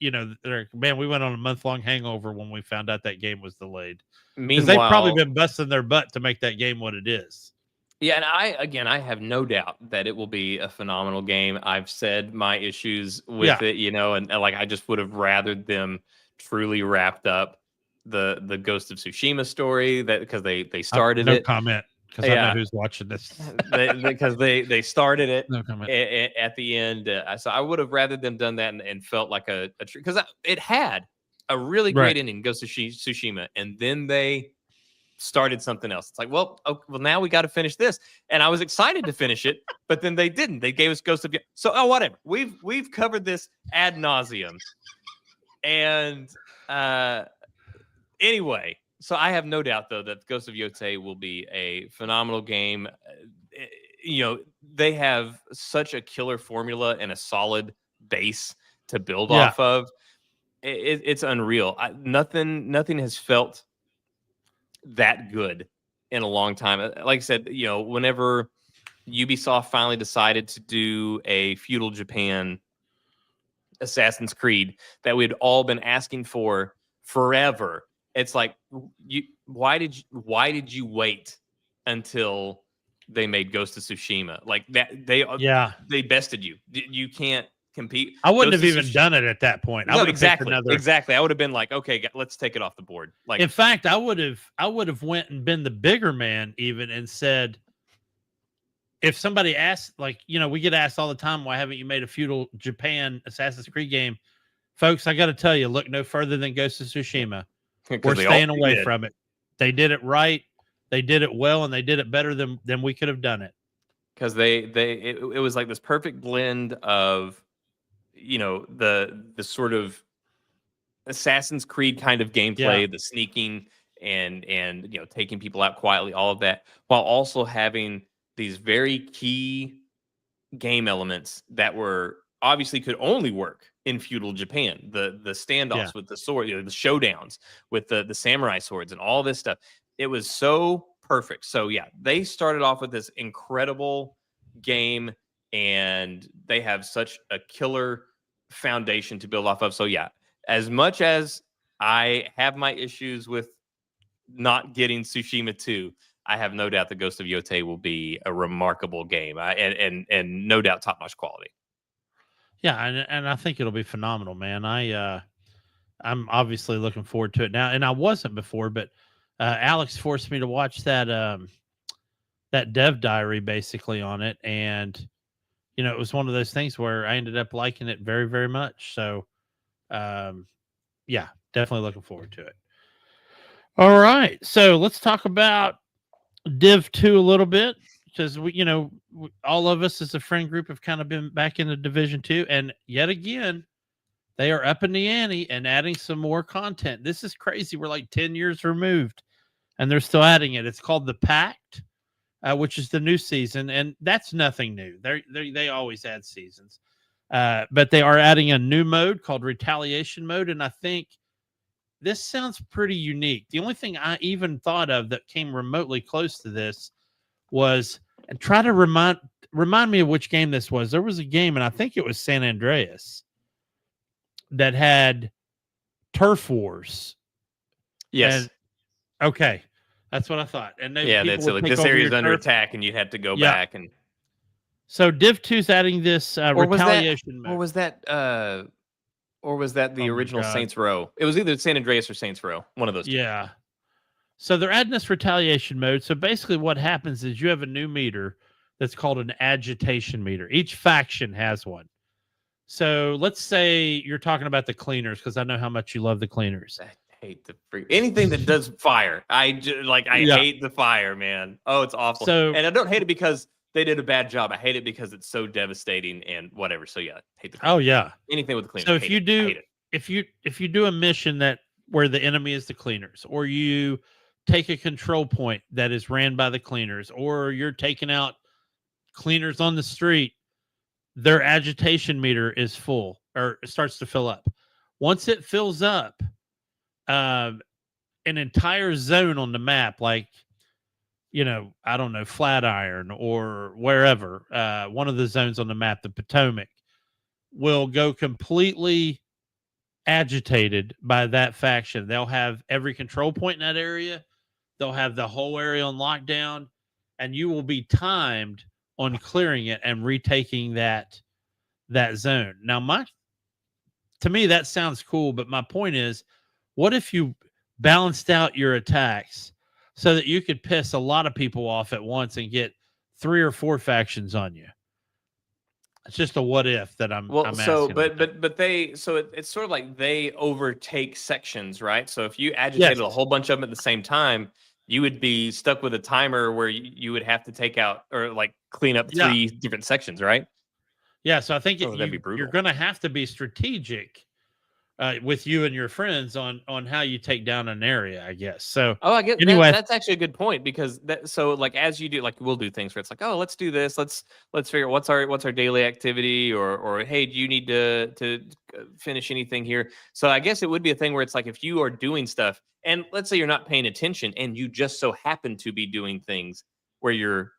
man, we went on a month-long hangover when we found out that game was delayed. Because they've probably been busting their butt to make that game what it is. Yeah, and I have no doubt that it will be a phenomenal game. I've said my issues with it, and like, I just would have rathered them truly wrapped up the Ghost of Tsushima story, that because they started it. No comment, because I know who's watching this. Because they started it no comment. At the end. So I would have rathered them done that and felt like a because it had a really great ending, Ghost of Tsushima, and then they started something else. It's like, well, now we got to finish this, and I was excited to finish it, but then they didn't. They gave us Ghost of whatever. We've covered this ad nauseum, and anyway, so I have no doubt though that Ghost of Yotei will be a phenomenal game. They have such a killer formula and a solid base to build off of. It's unreal. Nothing has felt that good in a long time. Like I said, whenever Ubisoft finally decided to do a feudal Japan Assassin's Creed that we'd all been asking for forever, it's like, why did you wait until they made Ghost of Tsushima? Like that, they bested you. You can't compete. I wouldn't have even done it at that point. I would exactly. I would have been like, okay, let's take it off the board. Like, in fact, I would have went and been the bigger man even and said, if somebody asks, like, we get asked all the time, why haven't you made a feudal Japan Assassin's Creed game? Folks, I got to tell you, look no further than Ghost of Tsushima. We're staying away from it. They did it right. They did it well, and they did it better than we could have done it. Because it was like this perfect blend of, the sort of Assassin's Creed kind of gameplay, the sneaking and taking people out quietly, all of that, while also having these very key game elements that were obviously could only work in feudal Japan. The standoffs with the sword, the showdowns with the samurai swords and all this stuff. It was so perfect. So yeah, they started off with this incredible game, and they have such a killer foundation to build off of. So yeah, as much as I have my issues with not getting Tsushima 2, I have no doubt the Ghost of Yotei will be a remarkable game, and no doubt top-notch quality. Yeah, and I think it'll be phenomenal, man. I'm obviously looking forward to it now, and I wasn't before, but Alex forced me to watch that dev diary basically on it, and it was one of those things where I ended up liking it very, very much. So, yeah, definitely looking forward to it. All right, so let's talk about Div 2 a little bit, because all of us as a friend group have kind of been back into Division 2, and yet again, they are upping the ante and adding some more content. This is crazy. We're like 10 years removed, and they're still adding it. It's called The Pact, which is the new season, and that's nothing new. They always add seasons, but they are adding a new mode called Retaliation Mode, and I think this sounds pretty unique. The only thing I even thought of that came remotely close to this was, and try to remind me of which game this was. There was a game, and I think it was San Andreas, that had turf wars. Yes. And, okay. That's what I thought. And that's like this area is under attack, and you'd have to go back. And so Div 2's adding this retaliation mode. Or was that the original Saints Row? It was either San Andreas or Saints Row. One of those two. Yeah. So they're adding this retaliation mode. So basically what happens is you have a new meter that's called an agitation meter. Each faction has one. So let's say you're talking about the cleaners, because I know how much you love the cleaners. I hate anything that does fire. I hate the fire, man. Oh, it's awful. And I don't hate it because they did a bad job. I hate it because it's so devastating and whatever. So yeah, hate the cleaners. Oh yeah, anything with the cleaners. So if you do a mission where the enemy is the cleaners, or you take a control point that is ran by the cleaners, or you're taking out cleaners on the street, their agitation meter is full, or it starts to fill up. Once it fills up, an entire zone on the map, like, I don't know, Flatiron or wherever, one of the zones on the map, the Potomac, will go completely agitated by that faction. They'll have every control point in that area. They'll have the whole area on lockdown, and you will be timed on clearing it and retaking that zone. Now, to me, that sounds cool, but my point is, what if you balanced out your attacks so that you could piss a lot of people off at once and get 3 or 4 factions on you? It's just a what if that I'm asking. It's sort of like they overtake sections, right? So if you agitated a whole bunch of them at the same time, you would be stuck with a timer where you would have to take out or like clean up 3 different sections, right? Yeah, so I think you're going to have to be strategic with you and your friends on how you take down an area, I guess. So, I get anyway. That's actually a good point, because as you do, like, we'll do things where it's like, oh, let's do this, let's figure out what's our daily activity, or hey, do you need to finish anything here? So I guess it would be a thing where it's like, if you are doing stuff, and let's say you're not paying attention, and you just so happen to be doing things where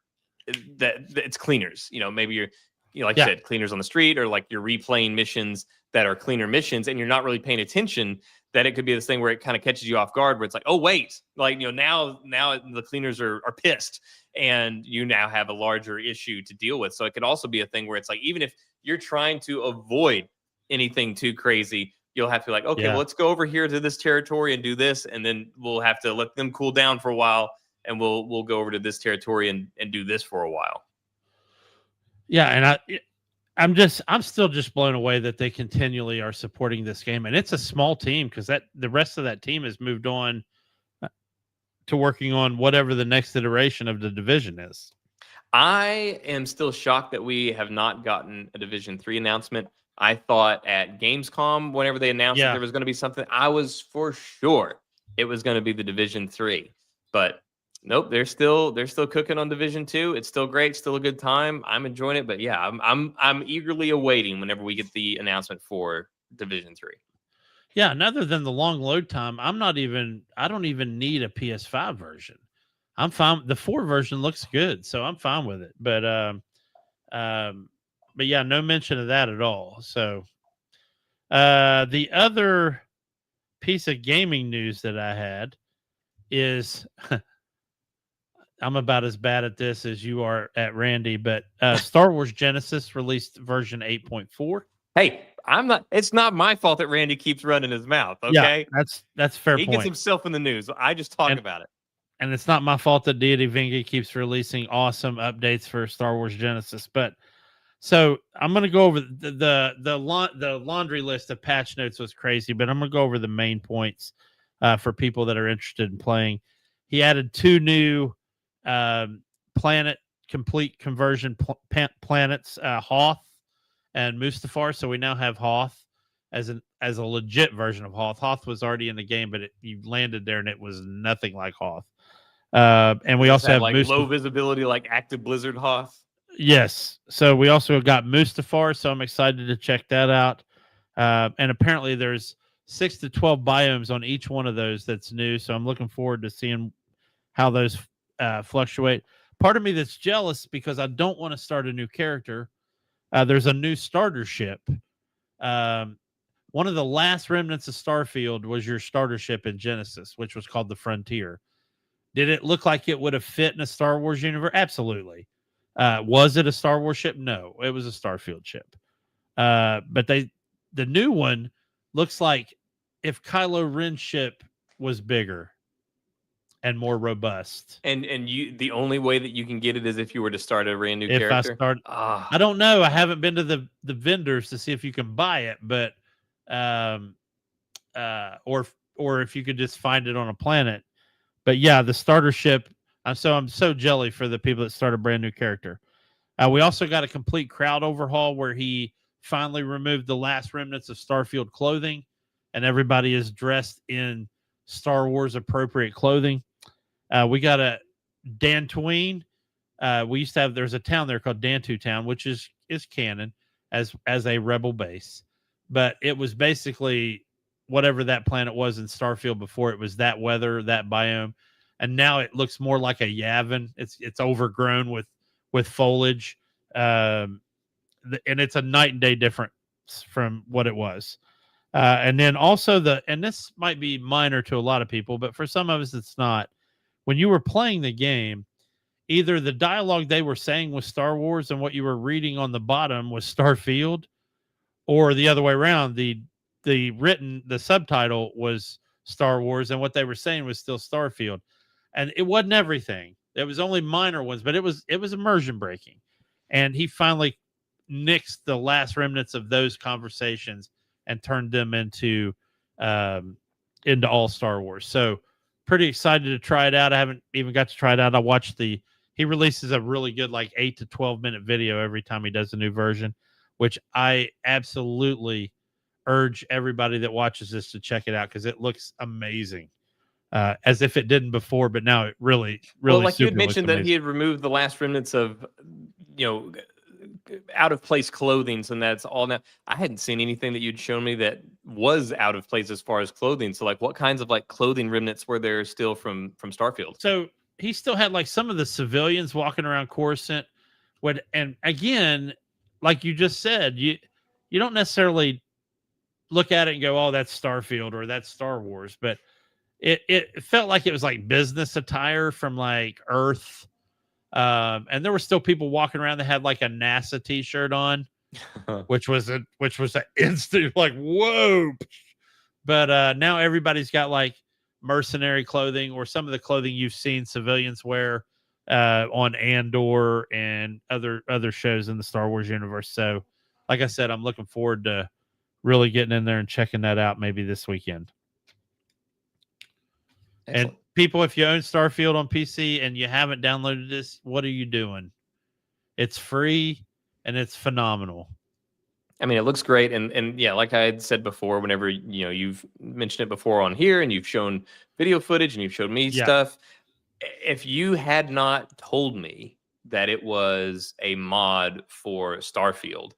it's cleaners, maybe you're. Like you said, cleaners on the street, or like you're replaying missions that are cleaner missions, and you're not really paying attention, that it could be this thing where it kind of catches you off guard, where it's like, oh, wait, like, now the cleaners are pissed, and you now have a larger issue to deal with. So it could also be a thing where it's like, even if you're trying to avoid anything too crazy, you'll have to be like, okay, well, let's go over here to this territory and do this, and then we'll have to let them cool down for a while, and we'll go over to this territory and do this for a while. Yeah, and I'm still just blown away that they continually are supporting this game, and it's a small team because that the rest of that team has moved on to working on whatever the next iteration of the division is. I am still shocked that we have not gotten a Division 3 announcement. I thought at Gamescom, whenever they announced that Yeah, there was going to be something, I was for sure it was going to be the Division 3. But nope, they're still cooking on Division 2. It's still great, still a good time. I'm enjoying it, but yeah, I'm eagerly awaiting whenever we get the announcement for Division 3. yeah. And other than the long load time, I don't even need a PS5 version. I'm fine. The 4 version looks good, so I'm fine with it. Um, but yeah, no mention of that at all. So the other piece of gaming news that I had is I'm about as bad at this as you are at Randy, but Star Wars Genesis released version 8.4. Hey, I'm not. It's not my fault that Randy keeps running his mouth. Yeah, Okay, that's a fair he gets point. himself in the news. I just talk And about it. and it's not my fault that Deity Vinga keeps releasing awesome updates for Star Wars Genesis. But so I'm going to go over the laundry list of patch notes was crazy, but I'm going to go over the main points for people that are interested in playing. He added 2 new planet complete conversion planets, Hoth and Mustafar. So we now have Hoth as a legit version of Hoth. Hoth was already in the game, but you landed there and it was nothing like Hoth. And we Does this also have have like low visibility, like active blizzard Hoth? Yes. So we also got Mustafar, so I'm excited to check that out. And apparently there's 6 to 12 biomes on each one of those that's new. So I'm looking forward to seeing how those fluctuate. Part of me that's jealous because I don't want to start a new character. There's a new starter ship. Um, one of the last remnants of Starfield was your starter ship in Genesis, which was called the Frontier. Did it look like it would have fit in a Star Wars universe? Absolutely. Was it a Star Wars ship? No, it was a Starfield ship. But the new one looks like if Kylo Ren's ship was bigger and more robust. And you, the only way that you can get it is if you were to start a brand new If I character. start, I Ah, don't know. I haven't been to the vendors to see if you can buy it, but um, or if you could just find it on a planet. But yeah, the starter ship. I'm so jelly for the people that start a brand new character. We also got a complete crowd overhaul where he finally removed the last remnants of Starfield clothing, and everybody is dressed in Star Wars appropriate clothing. We got a Dantooine. We used to have there's a town there called Dantu Town, which is canon as a rebel base, but it was basically whatever that planet was in Starfield before. It was that weather, that biome, and now it looks more like a Yavin. It's overgrown with foliage, um, and it's a night and day difference from what it was. And then also and this might be minor to a lot of people, but for some of us it's not. When you were playing the game, either the dialogue they were saying was Star Wars and what you were reading on the bottom was Starfield, or the other way around. The subtitle was Star Wars and what they were saying was still Starfield. And it wasn't everything. It was only minor ones, but it was immersion breaking. And he finally nixed the last remnants of those conversations and turned them um, into all Star Wars. So pretty excited to try it out. I haven't even got to try it out. I watched he releases a really good like 8 to 12 minute video every time he does a new version, which I absolutely urge everybody that watches this to check it out because it looks amazing. As if it didn't before, but now it really, well, really like you had super looks mentioned that he amazing. had removed the last remnants of, you know, out of place clothing, so that's all. Now, I hadn't seen anything that you'd shown me that was out of place as far as clothing. So, like, what kinds of like clothing remnants were there still from Starfield? So he still had like some of the civilians walking around Coruscant. And again, like you just said, you don't necessarily look at it and go, "Oh, that's Starfield or that's Star Wars," but it felt like it was like business attire from like Earth. And there were still people walking around that had like a NASA T-shirt on, which was an instant like whoa. But now everybody's got like mercenary clothing or some of the clothing you've seen civilians wear. on Andor and other shows in the Star Wars universe. So, like I said, I'm looking forward to really getting in there and checking that out maybe this weekend. Excellent. And people, if you own Starfield on PC and you haven't downloaded this, what are you doing? It's free and it's phenomenal. I mean, it looks great, and yeah, like I had said before, whenever you've mentioned it before on here, and you've shown video footage, and you've showed me Yeah. stuff. If you had not told me that it was a mod for Starfield,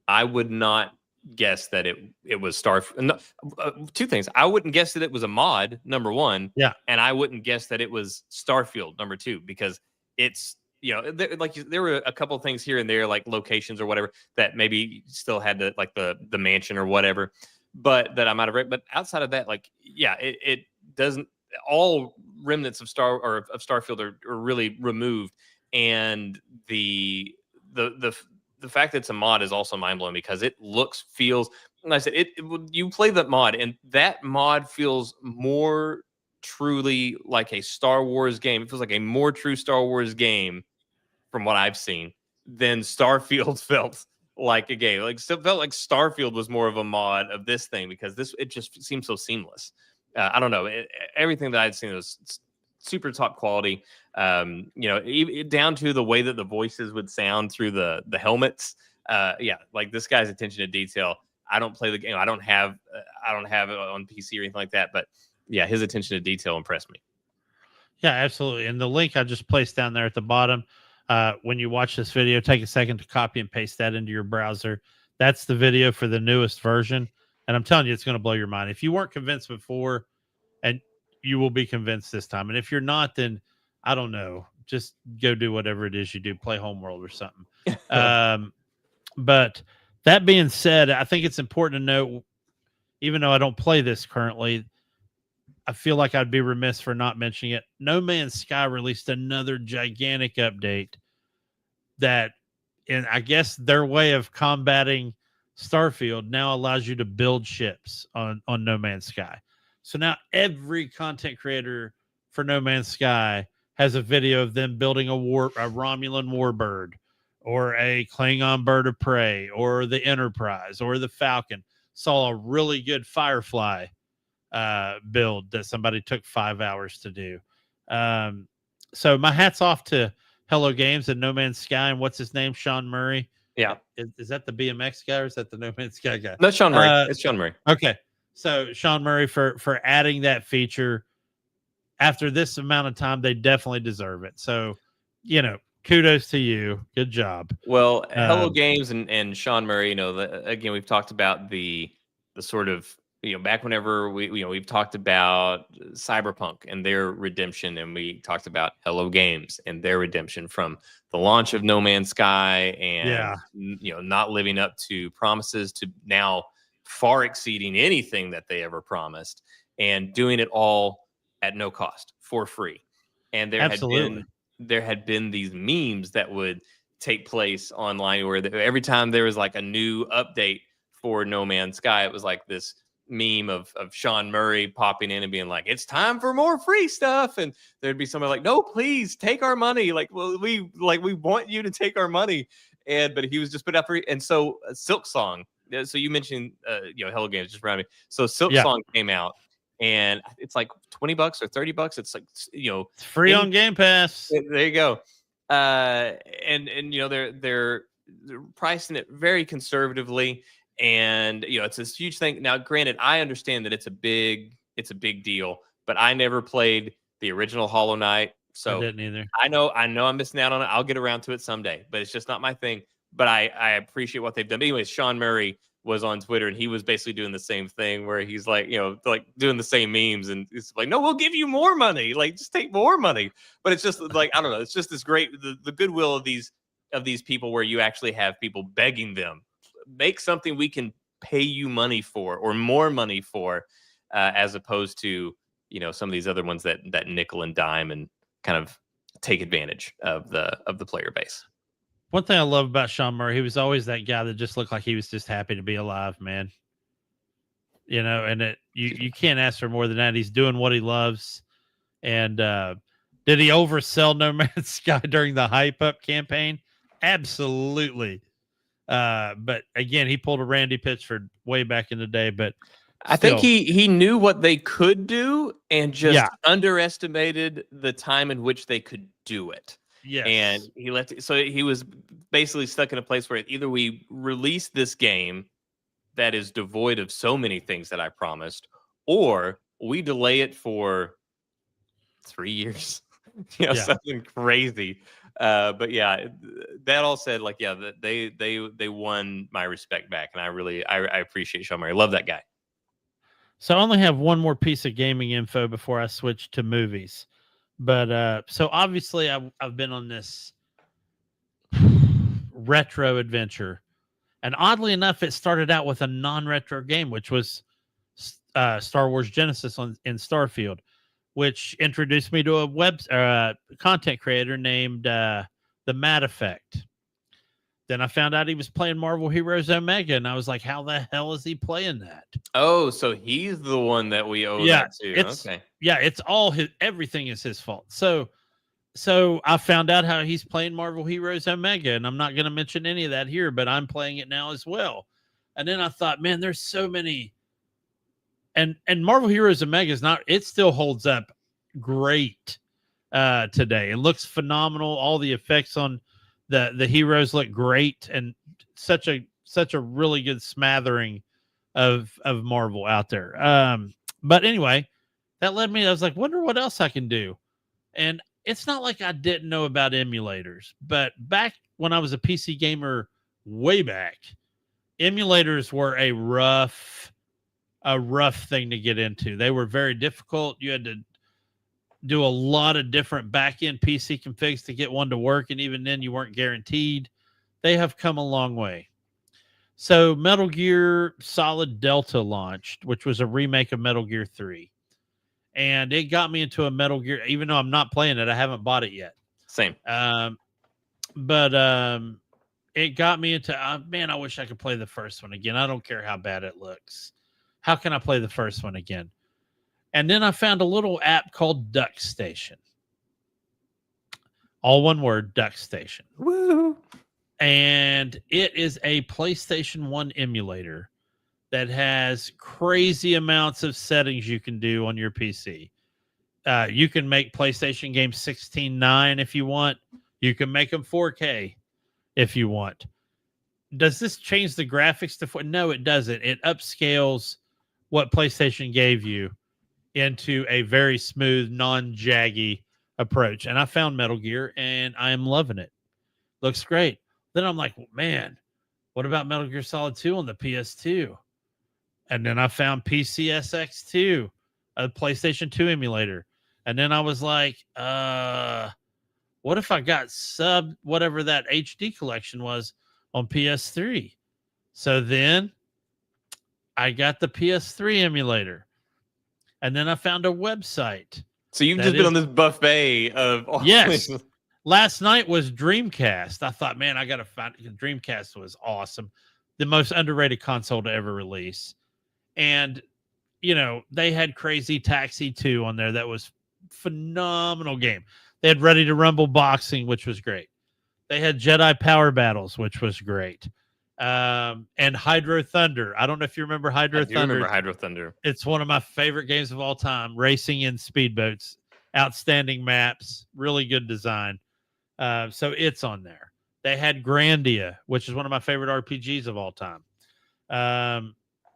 I would not guess that it was Starfield. No, two things: I wouldn't guess that it was a mod, number one, Yeah. and I wouldn't guess that it was Starfield, number two, because it's there were a couple of things here and there, like locations or whatever, that maybe still had like the mansion or whatever, but that I might have read. But outside of that, like, yeah, it doesn't. All remnants of Starfield are really removed, and the fact that it's a mod is also mind blowing, because it feels. And I said you play that mod, and that mod feels more truly like a Star Wars game. It feels like a more true Star Wars game from what I've seen than Starfield felt like a game. Like, still felt like Starfield was more of a mod of this thing, because it just seems so seamless. I don't know. Everything that I'd seen was super top quality. Down to the way that the voices would sound through the helmets. Yeah, like this guy's attention to detail. I don't play the game. I don't have it on PC or anything like that. But yeah, his attention to detail impressed me. Yeah, absolutely. And the link I just placed down there at the bottom, when you watch this video, take a second to copy and paste that into your browser. That's the video for the newest version. And I'm telling you, it's going to blow your mind. If you weren't convinced before, and you will be convinced this time. And if you're not, then I don't know. Just go do whatever it is you do. Play Homeworld or something. But that being said, I think it's important to note, even though I don't play this currently, I feel like I'd be remiss for not mentioning it. No Man's Sky released another gigantic update that, and I guess their way of combating Starfield now allows you to build ships on No Man's Sky. So now every content creator for No Man's Sky has a video of them building a Romulan warbird, or a Klingon bird of prey, or the Enterprise, or the Falcon. Saw a really good Firefly build that somebody took 5 hours to do. So my hat's off to Hello Games and No Man's Sky, and what's his name, Sean Murray. Yeah, is that the BMX guy, or is that the No Man's Sky guy? No, Sean Murray. It's Sean Murray. Okay, so Sean Murray for adding that feature after this amount of time. They definitely deserve it. So, kudos to you. Good job. Well, Hello Games and Sean Murray. Again, we've talked about the sort of, back whenever we've talked about Cyberpunk and their redemption, and we talked about Hello Games and their redemption from the launch of No Man's Sky, and not living up to promises, to now far exceeding anything that they ever promised, and doing it all at no cost, for free. And there had been these memes that would take place online, where every time there was like a new update for No Man's Sky, it was like this meme of Sean Murray popping in and being like, "It's time for more free stuff," and there'd be somebody like, "No, please take our money. Like, well, we want you to take our money." But he was just put up for. And so Silk Song. So you mentioned Hello Games just around me. So Silk Song came out, and it's like $20 or $30. It's like, it's free on Game Pass. There you go. And they're pricing it very conservatively. And it's this huge thing. Now, granted, I understand that it's a big deal, but I never played the original Hollow Knight, so I didn't either. I know I'm missing out on it. I'll get around to it someday, but it's just not my thing. But I appreciate what they've done. But anyways, Sean Murray was on Twitter, and he was basically doing the same thing, where he's like, like doing the same memes, and it's like, "No, we'll give you more money. Like, just take more money." But it's just like, I don't know. It's just this great the goodwill of these people, where you actually have people begging them, make something we can pay you money for, or more money for, as opposed to some of these other ones that nickel and dime and kind of take advantage of the player base. One thing I love about Sean Murray, he was always that guy that just looked like he was just happy to be alive, man. And you can't ask for more than that. He's doing what he loves, and Did he oversell No Man's Sky during the hype up campaign? Absolutely. But again, he pulled a Randy Pitchford way back in the day. But I think still, he knew what they could do and just yeah, underestimated the time in which they could do it. And yes, he left. So he was basically stuck in a place where either we release this game that is devoid of so many things that I promised, or we delay it for 3 years. yeah. Something crazy. But yeah, that all said, like, yeah, they won my respect back, and I appreciate Sean Murray. Love that guy. So I only have one more piece of gaming info before I switch to movies. But so obviously I've been on this retro adventure. And oddly enough, it started out with a non-retro game, which was Star Wars Genesis in Starfield, which introduced me to a web content creator named the Matt Effect. Then I found out he was playing Marvel Heroes Omega, and I was like, "How the hell is he playing that?" Oh, so he's the one that we owe that to. Okay. It's all his. Everything is his fault. So I found out how he's playing Marvel Heroes Omega, and I'm not going to mention any of that here, but I'm playing it now as well. And then I thought, man, there's so many. And Marvel Heroes Omega is not. It still holds up great today. It looks phenomenal. All the effects on the heroes look great, and such a really good smattering of Marvel out there. But anyway, that led me. I was like, wonder what else I can do, and it's not like I didn't know about emulators, but back when I was a PC gamer way back, emulators were a rough thing to get into. They were very difficult. You had to do a lot of different back-end PC configs to get one to work, and even then you weren't guaranteed. They have come a long way. So Metal Gear Solid Delta launched, which was a remake of Metal Gear 3. And it got me into a Metal Gear, even though I'm not playing it. I haven't bought it yet. Same. But it got me into, man, I wish I could play the first one again. I don't care how bad it looks. How can I play the first one again? And then I found a little app called Duck Station. All one word, Duck Station. Woo! And it is a PlayStation 1 emulator that has crazy amounts of settings you can do on your PC. You can make PlayStation games 16:9 if you want. You can make them 4K if you want. Does this change the graphics to 4? No, it doesn't. It upscales what PlayStation gave you into a very smooth, non-jaggy approach. And I found Metal Gear, and I am loving it. Looks great. Then I'm like, man, what about Metal Gear Solid 2 on the PS2? And then I found PCSX2, a PlayStation 2 emulator. And then I was like, what if I got whatever that HD collection was on PS3? So then I got the PS3 emulator. And then I found a website. So you've just been on this buffet of all yes. things. Last night was Dreamcast. I thought, man, I got to find it. Dreamcast was awesome. The most underrated console to ever release. And, you know, they had Crazy Taxi 2 on there. That was phenomenal game. They had Ready to Rumble Boxing, which was great. They had Jedi Power Battles, which was great. And Hydro Thunder. I don't know if you remember Hydro Thunder. I do remember Hydro Thunder. It's one of my favorite games of all time. Racing in speedboats. Outstanding maps. Really good design. So it's on there. They had Grandia, which is one of my favorite RPGs of all time.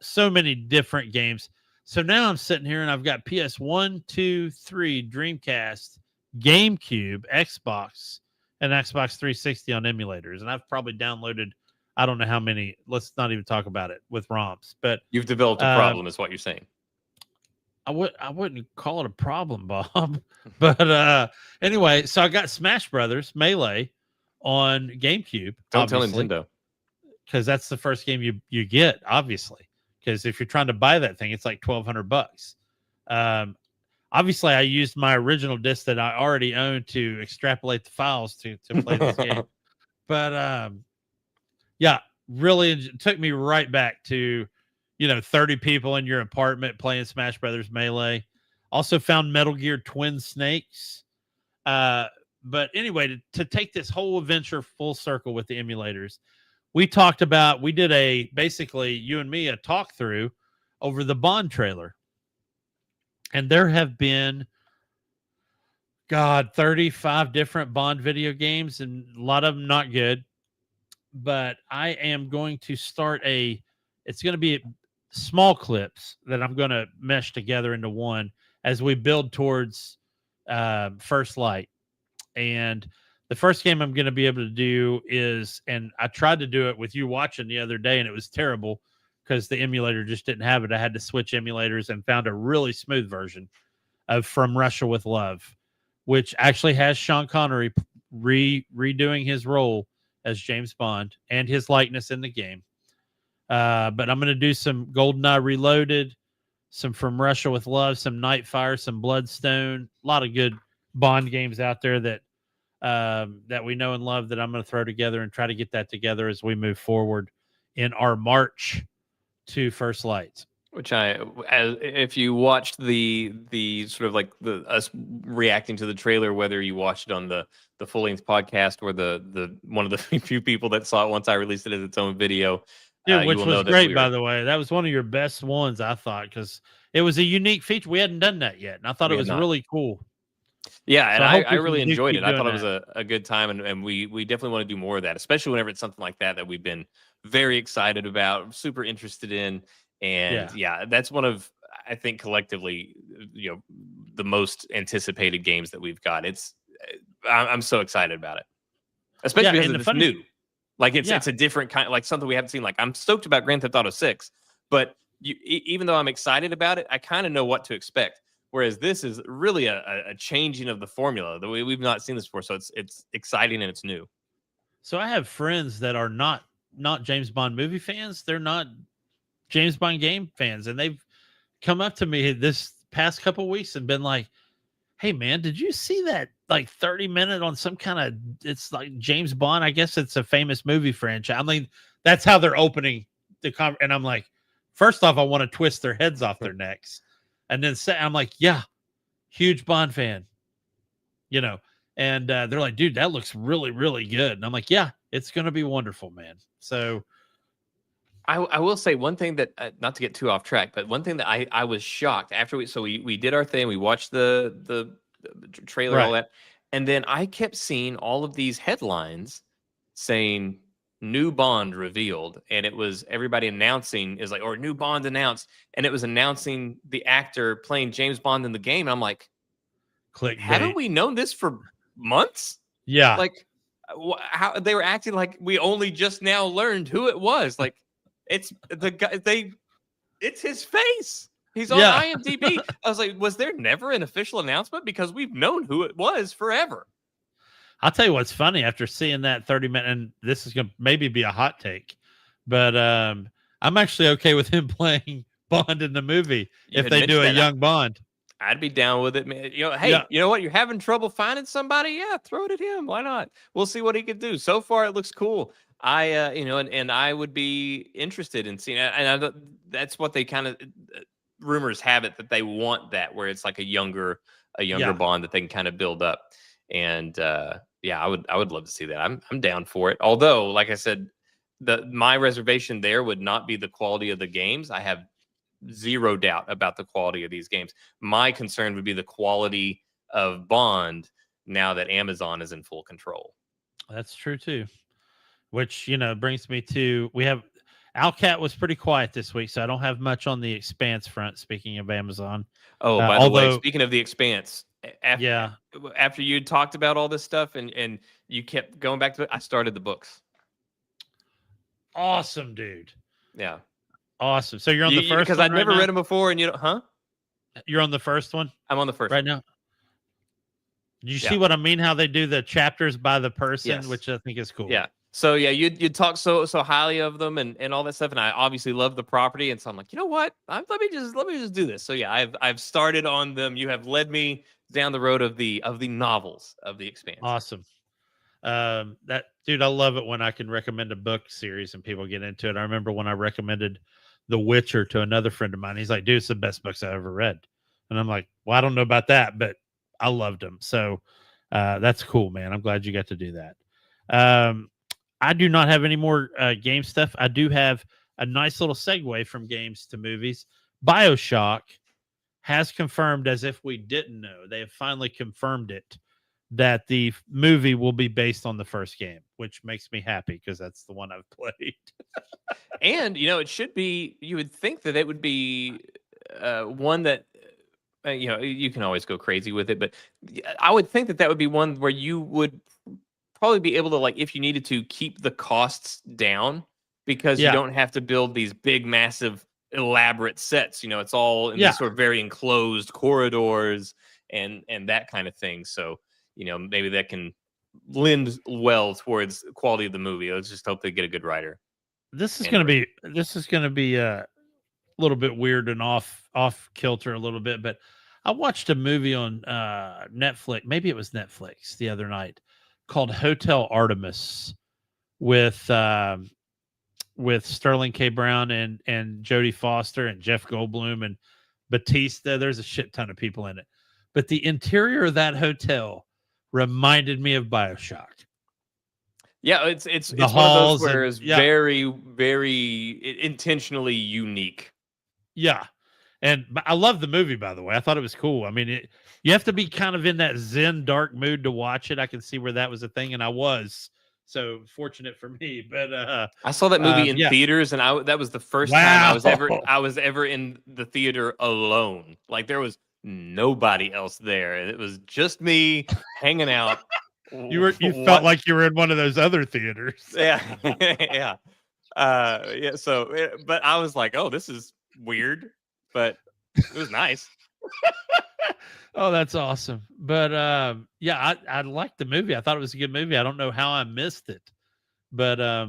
So many different games. So now I'm sitting here and I've got PS1, 2, 3, Dreamcast, GameCube, Xbox, and Xbox 360 on emulators. And I've probably downloaded, I don't know how many. Let's not even talk about it with ROMs. But you've developed a problem, is what you're saying. I wouldn't call it a problem, Bob. But anyway, so I got Smash Brothers Melee on GameCube. Don't tell Nintendo, because that's the first game you get, obviously. Because if you're trying to buy that thing, it's like $1,200. Obviously, I used my original disc that I already owned to extrapolate the files to play this game. But yeah, really it took me right back to, 30 people in your apartment playing Smash Brothers Melee. Also found Metal Gear Twin Snakes. But anyway, to take this whole adventure full circle with the emulators, we did basically you and me a talk through over the Bond trailer. And there have been, God, 35 different Bond video games, and a lot of them not good. But I am going to start it's going to be small clips that I'm going to mesh together into one as we build towards First Light. And the first game I'm going to be able to do is, and I tried to do it with you watching the other day, and it was terrible because the emulator just didn't have it. I had to switch emulators and found a really smooth version of From Russia with Love, which actually has Sean Connery redoing his role as James Bond and his likeness in the game. But I'm going to do some GoldenEye Reloaded, some From Russia with Love, some Nightfire, some Bloodstone, a lot of good Bond games out there that we know and love that I'm going to throw together and try to get that together as we move forward in our march to First Light. Which if you watched the sort of like us reacting to the trailer, whether you watched it on the full length podcast or the one of the few people that saw it once I released it as its own video, which was great, by the way. That was one of your best ones, I thought, because it was a unique feature. We hadn't done that yet, and I thought it was really cool. Yeah, and I really enjoyed it. I thought it was a good time, and we definitely want to do more of that, especially whenever it's something like that we've been very excited about, super interested in. And yeah, that's one of, I think, collectively, the most anticipated games that we've got. I'm so excited about it, especially because it's new. Like it's a different kind, like something we haven't seen. Like I'm stoked about Grand Theft Auto 6, but even though I'm excited about it, I kind of know what to expect. Whereas this is really a changing of the formula. We've not seen this before, so it's exciting and it's new. So I have friends that are not James Bond movie fans. They're not James Bond game fans, and they've come up to me this past couple of weeks and been like, "Hey man, did you see that like 30-minute on some kind of, it's like James Bond? I guess it's a famous movie franchise." I mean, that's how they're opening the and I'm like, first off, I want to twist their heads off their necks, and then I'm like, yeah, huge Bond fan, and they're like, dude, that looks really, really good, and I'm like, yeah, it's gonna be wonderful, man. So I will say one thing that, not to get too off track, but one thing that I was shocked after we did our thing, we watched the trailer, all that, and then I kept seeing all of these headlines saying new Bond revealed, and it was everybody announcing or new Bond announced, and it was announcing the actor playing James Bond in the game. And I'm like, haven't we known this for months? Yeah, like how they were acting like we only just now learned who it was. Like it's the guy. It's his face. He's on IMDb. I was like, was there never an official announcement? Because we've known who it was forever. I'll tell you what's funny after seeing that 30-minute, and this is going to maybe be a hot take, but I'm actually okay with him playing Bond in the movie if they do a young Bond. I'd be down with it, man. Hey, you know what? You're having trouble finding somebody? Yeah, throw it at him. Why not? We'll see what he can do. So far, it looks cool. And I would be interested in seeing it. And that's what they kind of rumors have it that they want that, where it's like a younger Bond that they can kind of build up. And I would love to see that. I'm down for it. Although, like I said, my reservation there would not be the quality of the games. I have zero doubt about the quality of these games. My concern would be the quality of Bond now that Amazon is in full control. That's true too. Which, brings me to, Alcat was pretty quiet this week, so I don't have much on the Expanse front, speaking of Amazon. Oh, by the way, speaking of the Expanse, after you talked about all this stuff and you kept going back to it, I started the books. Awesome, dude. Yeah. Awesome. So you're on the first one because I'd never read them before, and You're on the first one? I'm on the first right now. Do you see what I mean? How they do the chapters by the person, which I think is cool. Yeah. So yeah, you talk so highly of them and all that stuff, and I obviously love the property, and so I'm like, you know what? Let me just do this. So yeah, I've started on them. You have led me down the road of the novels of the Expanse. Awesome. That dude, I love it when I can recommend a book series and people get into it. I remember when I recommended The Witcher to another friend of mine. He's like, dude, it's the best books I ever read. And I'm like, well, I don't know about that, but I loved them. So That's cool, man. I'm glad you got to do that. I do not have any more game stuff. I do have a nice little segue from games to movies. BioShock has confirmed, as if we didn't know, they have finally confirmed it, that the movie will be based on the first game, which makes me happy because that's the one I've played. And, it should be, you would think that it would be one that, you can always go crazy with it, but I would think that that would be one where you would probably be able to, like, if you needed to, keep the costs down because you don't have to build these big, massive, elaborate sets. It's all in these sort of very enclosed corridors and that kind of thing. So, maybe that can lend well towards the quality of the movie. Let's just hope they get a good writer. This is going to be a little bit weird and off kilter a little bit, but I watched a movie on Netflix. Maybe it was Netflix the other night called Hotel Artemis with Sterling K. Brown and Jodie Foster and Jeff Goldblum and Batista. There's a shit ton of people in it, but the interior of that hotel reminded me of BioShock. Yeah, it's one of those where it's very, very intentionally unique. Yeah. And I love the movie, by the way. I thought it was cool. I mean, you have to be kind of in that zen, dark mood to watch it. I can see where that was a thing, and I was. So fortunate for me. But I saw that movie in theaters, and that was the first time I was ever in the theater alone. Like, there was nobody else there. It was just me hanging out. You felt like you were in one of those other theaters. Yeah. Yeah. So, but I was like, oh, this is weird, but it was nice. Oh, that's awesome. But I liked the movie. I thought it was a good movie. I don't know how I missed it, but I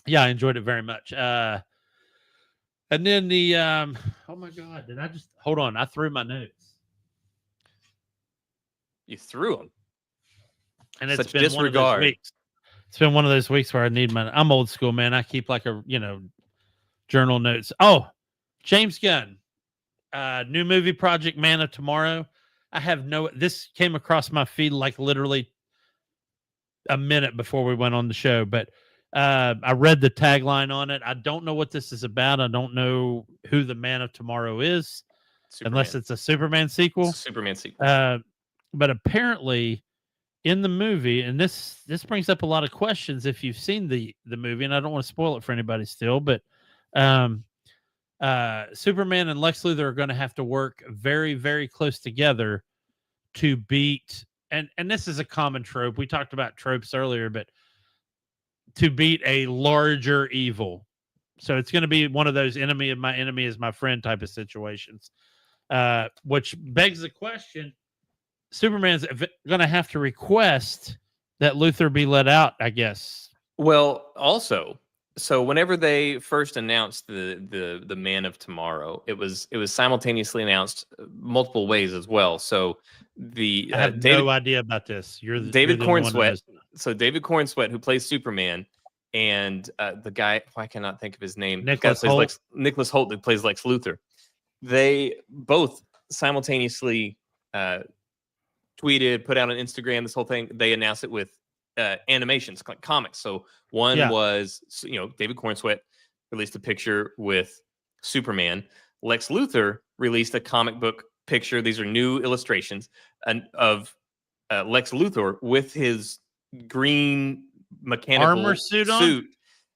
enjoyed it very much. And then the oh my God, did I just hold on? I threw my notes. You threw them. And it's been disregard. One of those weeks. It's been one of those weeks where I need I'm old school, man. I keep like a journal notes. Oh, James Gunn, new movie project, Man of Tomorrow. This came across my feed like literally a minute before we went on the show, but I read the tagline on it. I don't know what this is about. I don't know who the Man of Tomorrow is, unless it's a Superman sequel. Superman sequel. But apparently in the movie, and this brings up a lot of questions if you've seen the movie, and I don't want to spoil it for anybody still, but Superman and Lex Luthor are going to have to work very, very close together to beat, and this is a common trope. We talked about tropes earlier, but to beat a larger evil. So it's going to be one of those enemy of my enemy is my friend type of situations, which begs the question, Superman's going to have to request that Luthor be let out, I guess. Well, also, so whenever they first announced the Man of Tomorrow, it was simultaneously announced multiple ways as well. So I have no idea about this. David Cornsweet. So David Cornsweet, who plays Superman, and the guy, I cannot think of his name. Nicholas Hoult, that plays Lex Luthor. They both simultaneously tweeted, put out on Instagram, this whole thing. They announced it with animations, like comics. So one was, David Cornsweet released a picture with Superman. Lex Luthor released a comic book picture. These are new illustrations of Lex Luthor with his green mechanical armor suit on?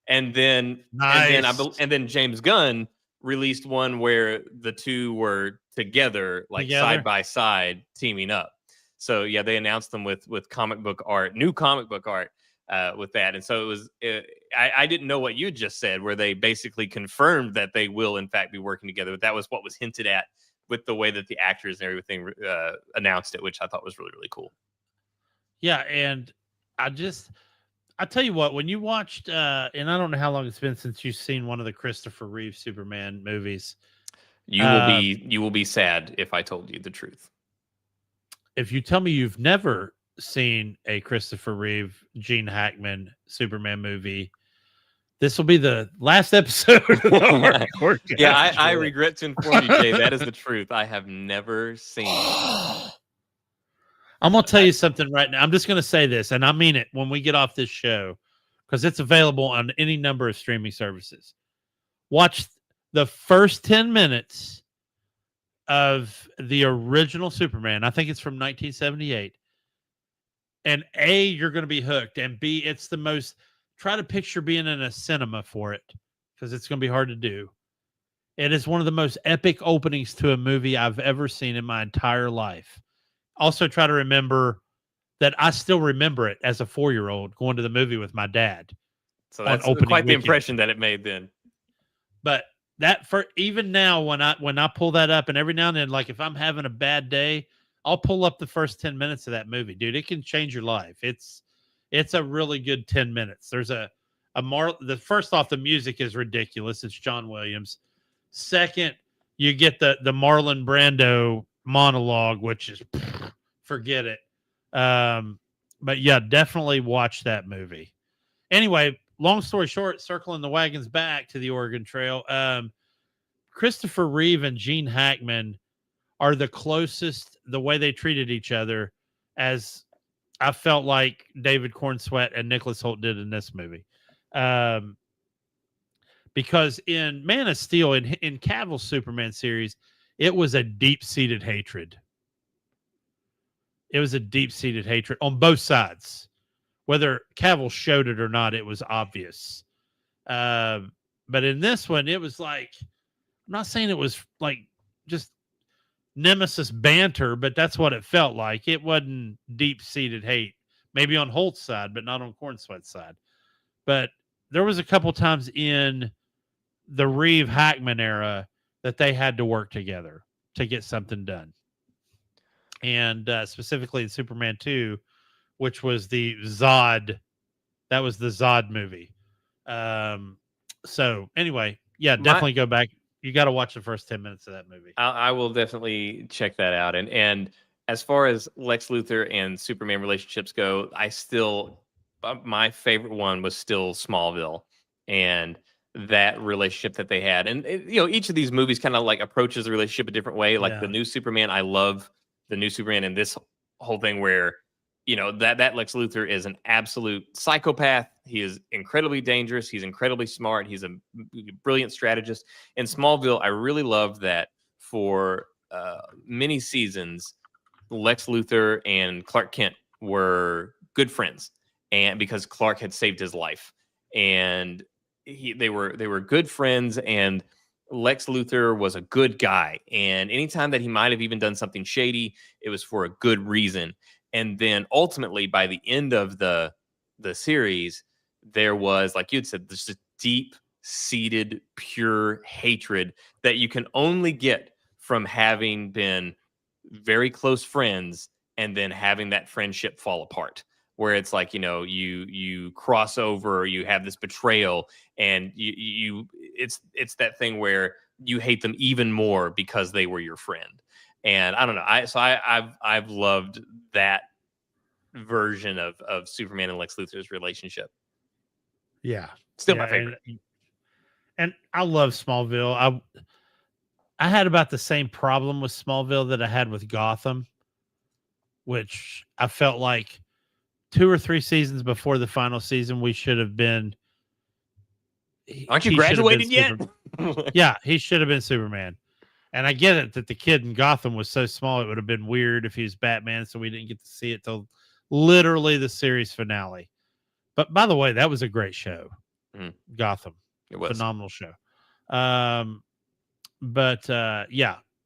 And then, and then James Gunn released one where the two were together, side by side, teaming up. So yeah, they announced them with comic book art, new comic book art with that. And so it was, I didn't know what you just said, where they basically confirmed that they will in fact be working together. But that was what was hinted at with the way that the actors and everything announced it, which I thought was really, really cool. Yeah. And I tell you what, when you watched, and I don't know how long it's been since you've seen one of the Christopher Reeve Superman movies. You will be sad if I told you the truth. If you tell me you've never seen a Christopher Reeve, Gene Hackman Superman movie, this will be the last episode. Yeah, I regret to inform you, Jay, that is the truth. I have never seen it. I'm going to tell you something right now. I'm just going to say this, and I mean it when we get off this show, because it's available on any number of streaming services. Watch the first 10 minutes of the original Superman. I think it's from 1978. And A, you're going to be hooked. And B, it's the most, try to picture being in a cinema for it, because it's going to be hard to do. It is one of the most epic openings to a movie I've ever seen in my entire life. Also, try to remember that I still remember it as a 4-year-old going to the movie with my dad. So that's quite the impression that it made then. But that, for even now, when I pull that up, and every now and then, like if I'm having a bad day, I'll pull up the first 10 minutes of that movie, dude. It can change your life. It's a really good 10 minutes. There's the first off, the music is ridiculous. It's John Williams. Second, you get the Marlon Brando monologue, which is forget it. But yeah, definitely watch that movie. Anyway, long story short, circling the wagons back to the Oregon Trail. Christopher Reeve and Gene Hackman are the closest, the way they treated each other, as I felt like David Cornsweet and Nicholas Hoult did in this movie. Because in Man of Steel, in Cavill's Superman series, it was a deep-seated hatred. It was a deep-seated hatred on both sides. Whether Cavill showed it or not, it was obvious. But in this one, it was like, I'm not saying it was like just nemesis banter, but that's what it felt like. It wasn't deep-seated hate. Maybe on Holt's side, but not on Cornsweet's side. But there was a couple times in the Reeve-Hackman era that they had to work together to get something done. And specifically in Superman 2, which was the Zod. That was the Zod movie. So anyway, yeah, definitely go back. You got to watch the first 10 minutes of that movie. I will definitely check that out. And as far as Lex Luthor and Superman relationships go, my favorite one was still Smallville and that relationship that they had. And each of these movies kind of like approaches the relationship a different way. Like the new Superman, I love the new Superman, and this whole thing where that Lex Luthor is an absolute psychopath. He is incredibly dangerous. He's incredibly smart. He's a brilliant strategist. In Smallville, I really love that for many seasons, Lex Luthor and Clark Kent were good friends, and because Clark had saved his life, and they were good friends, and Lex Luthor was a good guy. And anytime that he might have even done something shady, it was for a good reason. And then ultimately, by the end of the series, there was, like you'd said, this deep-seated, pure hatred that you can only get from having been very close friends and then having that friendship fall apart. Where it's like, you cross over, or you have this betrayal, and it's that thing where you hate them even more because they were your friend. And I don't know. I've loved that version of Superman and Lex Luthor's relationship. Yeah. Still my favorite. And I love Smallville. I had about the same problem with Smallville that I had with Gotham, which I felt like 2 or 3 seasons before the final season, we should have been. Aren't you graduated yet? Yeah, he should have been Superman. And I get it that the kid in Gotham was so small, it would have been weird if he was Batman, so we didn't get to see it till literally the series finale. But by the way, that was a great show. Gotham. It was. Phenomenal show. Yeah.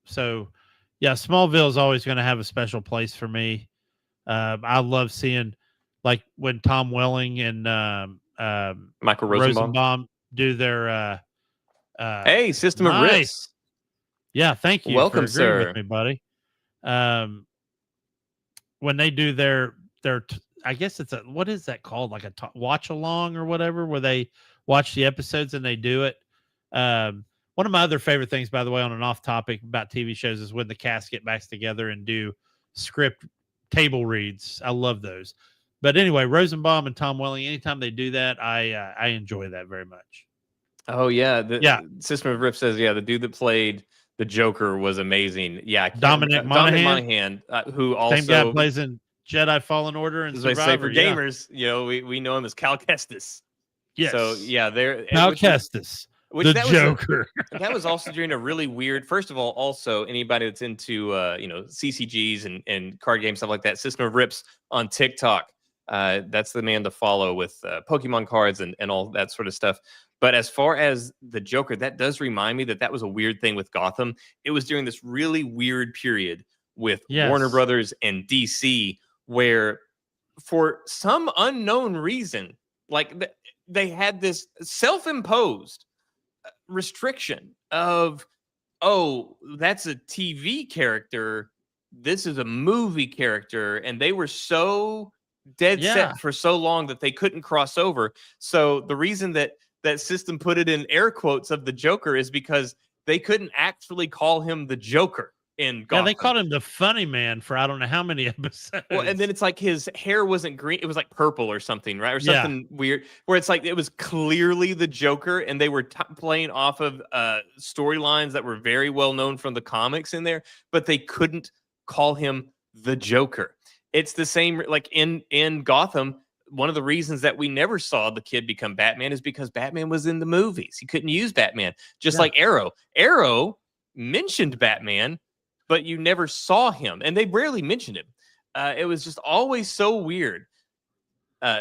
So, yeah, Smallville is always going to have a special place for me. I love seeing, like, when Tom Welling and Michael Rosenbaum do their hey, System of Riffs. Yeah, thank you. Welcome, for agreeing sir. With me, buddy. When they do their I guess it's what is that called? Like a watch along or whatever, where they watch the episodes and they do it. One of my other favorite things, by the way, on an off topic about TV shows, is when the cast get back together and do script table reads. I love those. But anyway, Rosenbaum and Tom Welling, anytime they do that, I enjoy that very much. Oh, yeah. System of Rip says, the dude that played the Joker was amazing. Yeah, Dominic Dominic Monaghan, who same guy also plays in Jedi Fallen Order and as I say, for Survivor. Yeah. gamers, we know him as Cal Kestis. Yes. So yeah, Cal Kestis, the Joker. That was also during a really weird. First of all, also anybody that's into CCGs and card games, stuff like that, System of Rips on TikTok. That's the man to follow with Pokemon cards and all that sort of stuff. But as far as the Joker, that does remind me that was a weird thing with Gotham. It was during this really weird period with Warner Brothers and DC, where for some unknown reason, like they had this self-imposed restriction of, oh, that's a TV character, this is a movie character, and they were so dead set for so long that they couldn't cross over. So the reason that system put it in air quotes of the Joker is because they couldn't actually call him the Joker in Gotham. Yeah, they called him the funny man for I don't know how many episodes. Well, and then it's like his hair wasn't green, it was like purple or something, right? Or something weird, where it's like it was clearly the Joker, and they were playing off of storylines that were very well known from the comics in there, but they couldn't call him the Joker. It's the same, like in Gotham. One of the reasons that we never saw the kid become Batman is because Batman was in the movies. He couldn't use Batman, just like Arrow. Arrow mentioned Batman, but you never saw him, and they rarely mentioned him. It was just always so weird.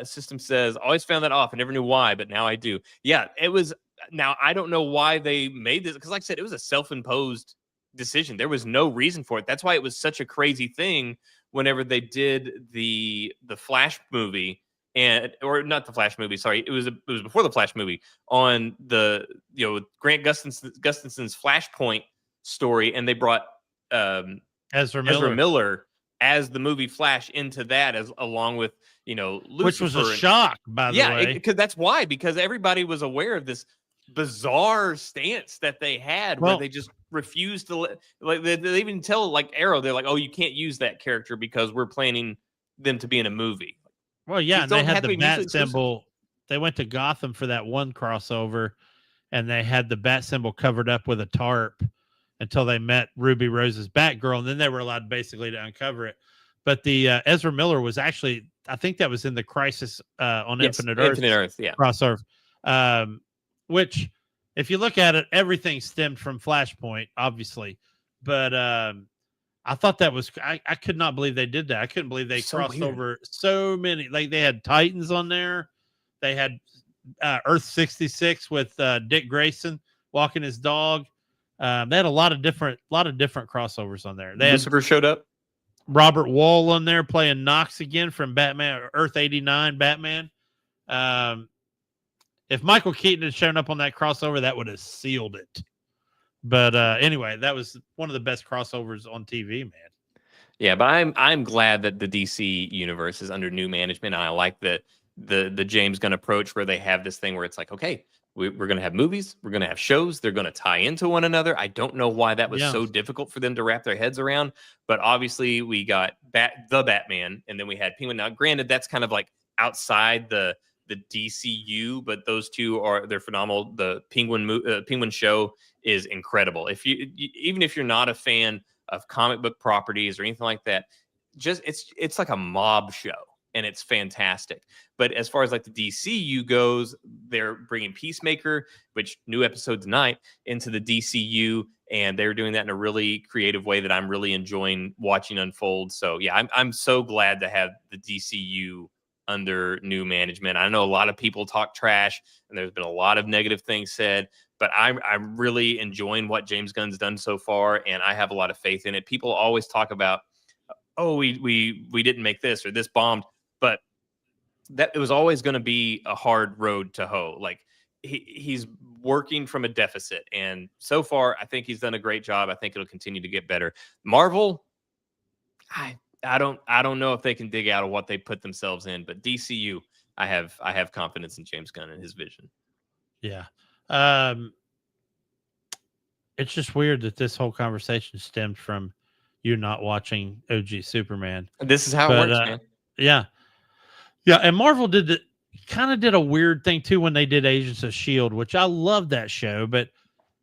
System says, always found that off. I never knew why, but now I do. Yeah, it was. Now, I don't know why they made this, because like I said, it was a self-imposed decision. There was no reason for it. That's why it was such a crazy thing whenever they did the Flash movie, or not the Flash movie, sorry. It was before the Flash movie, on the Grant Gustison's Flashpoint story, and they brought Ezra Miller as the movie Flash into that, as along with Lucifer, which was a shock, by the way. Because that's why, because everybody was aware of this bizarre stance that they had, where they just refused to they even tell like Arrow, they're like, oh, you can't use that character because we're planning them to be in a movie. Well, yeah, and they had the bat symbol. They went to Gotham for that one crossover, and they had the bat symbol covered up with a tarp until they met Ruby Rose's Batgirl, and then they were allowed basically to uncover it. But the Ezra Miller was actually, I think that was in the Crisis on Infinite Earth crossover, which, if you look at it, everything stemmed from Flashpoint, obviously. But I thought that was, I could not believe they did that. I couldn't believe they crossed over so many. Like, they had Titans on there. They had Earth 66 with Dick Grayson walking his dog. They had a lot of different crossovers on there. Lucifer showed up. Robert Wall on there playing Knox again from Batman, Earth 89 Batman. If Michael Keaton had shown up on that crossover, that would have sealed it. But anyway, that was one of the best crossovers on TV, man. Yeah, but I'm glad that the DC universe is under new management, and I like that the James Gunn approach, where they have this thing where it's like, okay, we're going to have movies, we're going to have shows, they're going to tie into one another. I don't know why that was so difficult for them to wrap their heads around, but obviously we got the Batman, and then we had Penguin. Now, granted, that's kind of like outside the DCU, but those two they're phenomenal. The Penguin show is incredible. Even if you're not a fan of comic book properties or anything like that, just it's like a mob show, and it's fantastic. But as far as like the DCU goes, they're bringing Peacemaker, which new episode tonight, into the DCU, and they're doing that in a really creative way that I'm really enjoying watching unfold. So yeah, I'm so glad to have the DCU under new management. I know a lot of people talk trash, and there's been a lot of negative things said, but I'm really enjoying what James Gunn's done so far, and I have a lot of faith in it. People always talk about, oh, we didn't make this, or this bombed, but that it was always going to be a hard road to hoe. Like, he's working from a deficit, and so far I think he's done a great job. I think it'll continue to get better. Marvel, I don't know if they can dig out of what they put themselves in, but DCU, I have confidence in James Gunn and his vision. Yeah. It's just weird that this whole conversation stemmed from you not watching OG Superman. This is how it works, man. Yeah. Yeah. And Marvel kind of did a weird thing too when they did Agents of S.H.I.E.L.D., which I love that show, but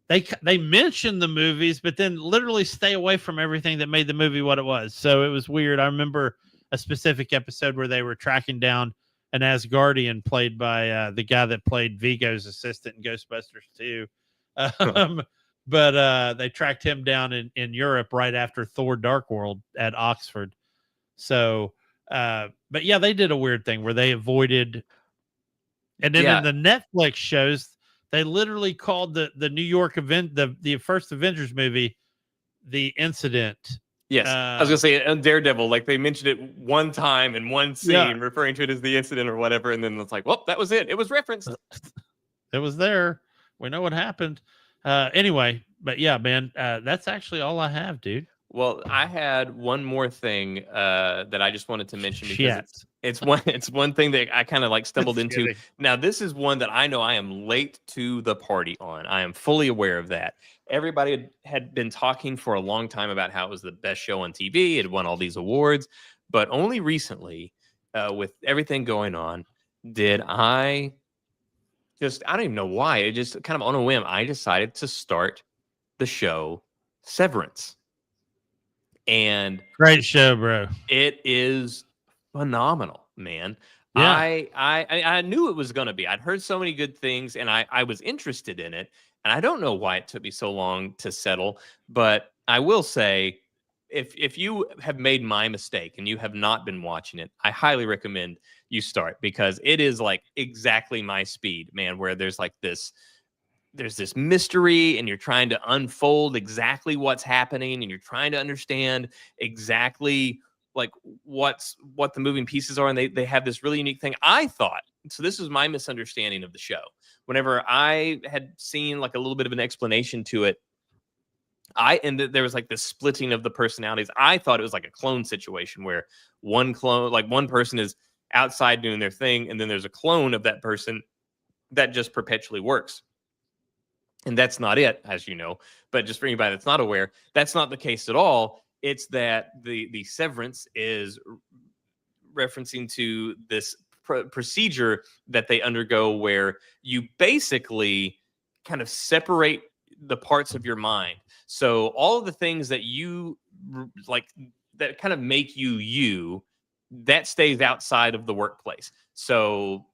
they mention the movies, but then literally stay away from everything that made the movie what it was. So it was weird. I remember a specific episode where they were tracking down an Asgardian played by the guy that played Vigo's assistant in Ghostbusters 2. But they tracked him down in Europe right after Thor Dark World at Oxford. So, but yeah, they did a weird thing where they avoided. And then in the Netflix shows, they literally called the New York event, the first Avengers movie, the incident. Yes, I was gonna say on Daredevil, like they mentioned it one time in one scene, referring to it as the incident or whatever, and then it's like, well, that was it. It was referenced. It was there. We know what happened. Anyway, but yeah, man, that's actually all I have, dude. Well, I had one more thing that I just wanted to mention because it's one thing that I kind of like stumbled into. Kidding. Now, this is one that I know I am late to the party on. I am fully aware of that. Everybody had been talking for a long time about how it was the best show on TV. It won all these awards, but only recently, with everything going on, did I don't even know why. It just kind of on a whim, I decided to start the show Severance. And great show, bro. It is phenomenal, man. Yeah. I knew it was going to be. I'd heard so many good things, and I was interested in it. And I don't know why it took me so long to settle, but I will say, if you have made my mistake and you have not been watching it, I highly recommend you start because it is like exactly my speed, man. Where there's this mystery and you're trying to unfold exactly what's happening and you're trying to understand exactly like what the moving pieces are. And they have this really unique thing. I thought, so this is my misunderstanding of the show. Whenever I had seen like a little bit of an explanation to it, there was like this splitting of the personalities. I thought it was like a clone situation where one person is outside doing their thing. And then there's a clone of that person that just perpetually works. And that's not it, as you know. But just for anybody that's not aware, that's not the case at all. It's that the severance is referencing to this procedure that they undergo where you basically kind of separate the parts of your mind. So all of the things that you like that kind of make you, that stays outside of the workplace. So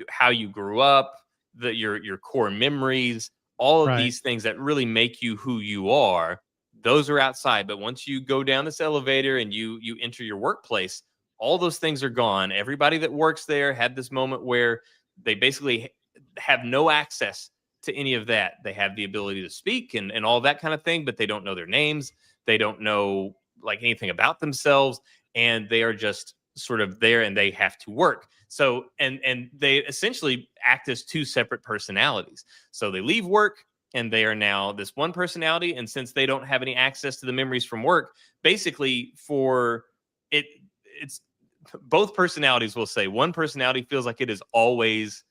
how you grew up, your core memories, all of these things that really make you who you are, those are outside. But once you go down this elevator and you enter your workplace, all those things are gone. Everybody that works there had this moment where they basically have no access to any of that. They have the ability to speak and all that kind of thing, but they don't know their names. They don't know like anything about themselves. And they are just sort of there and they have to work. So, and they essentially act as two separate personalities. So they leave work and they are now this one personality. And since they don't have any access to the memories from work, basically it's both personalities will say one personality feels like it is always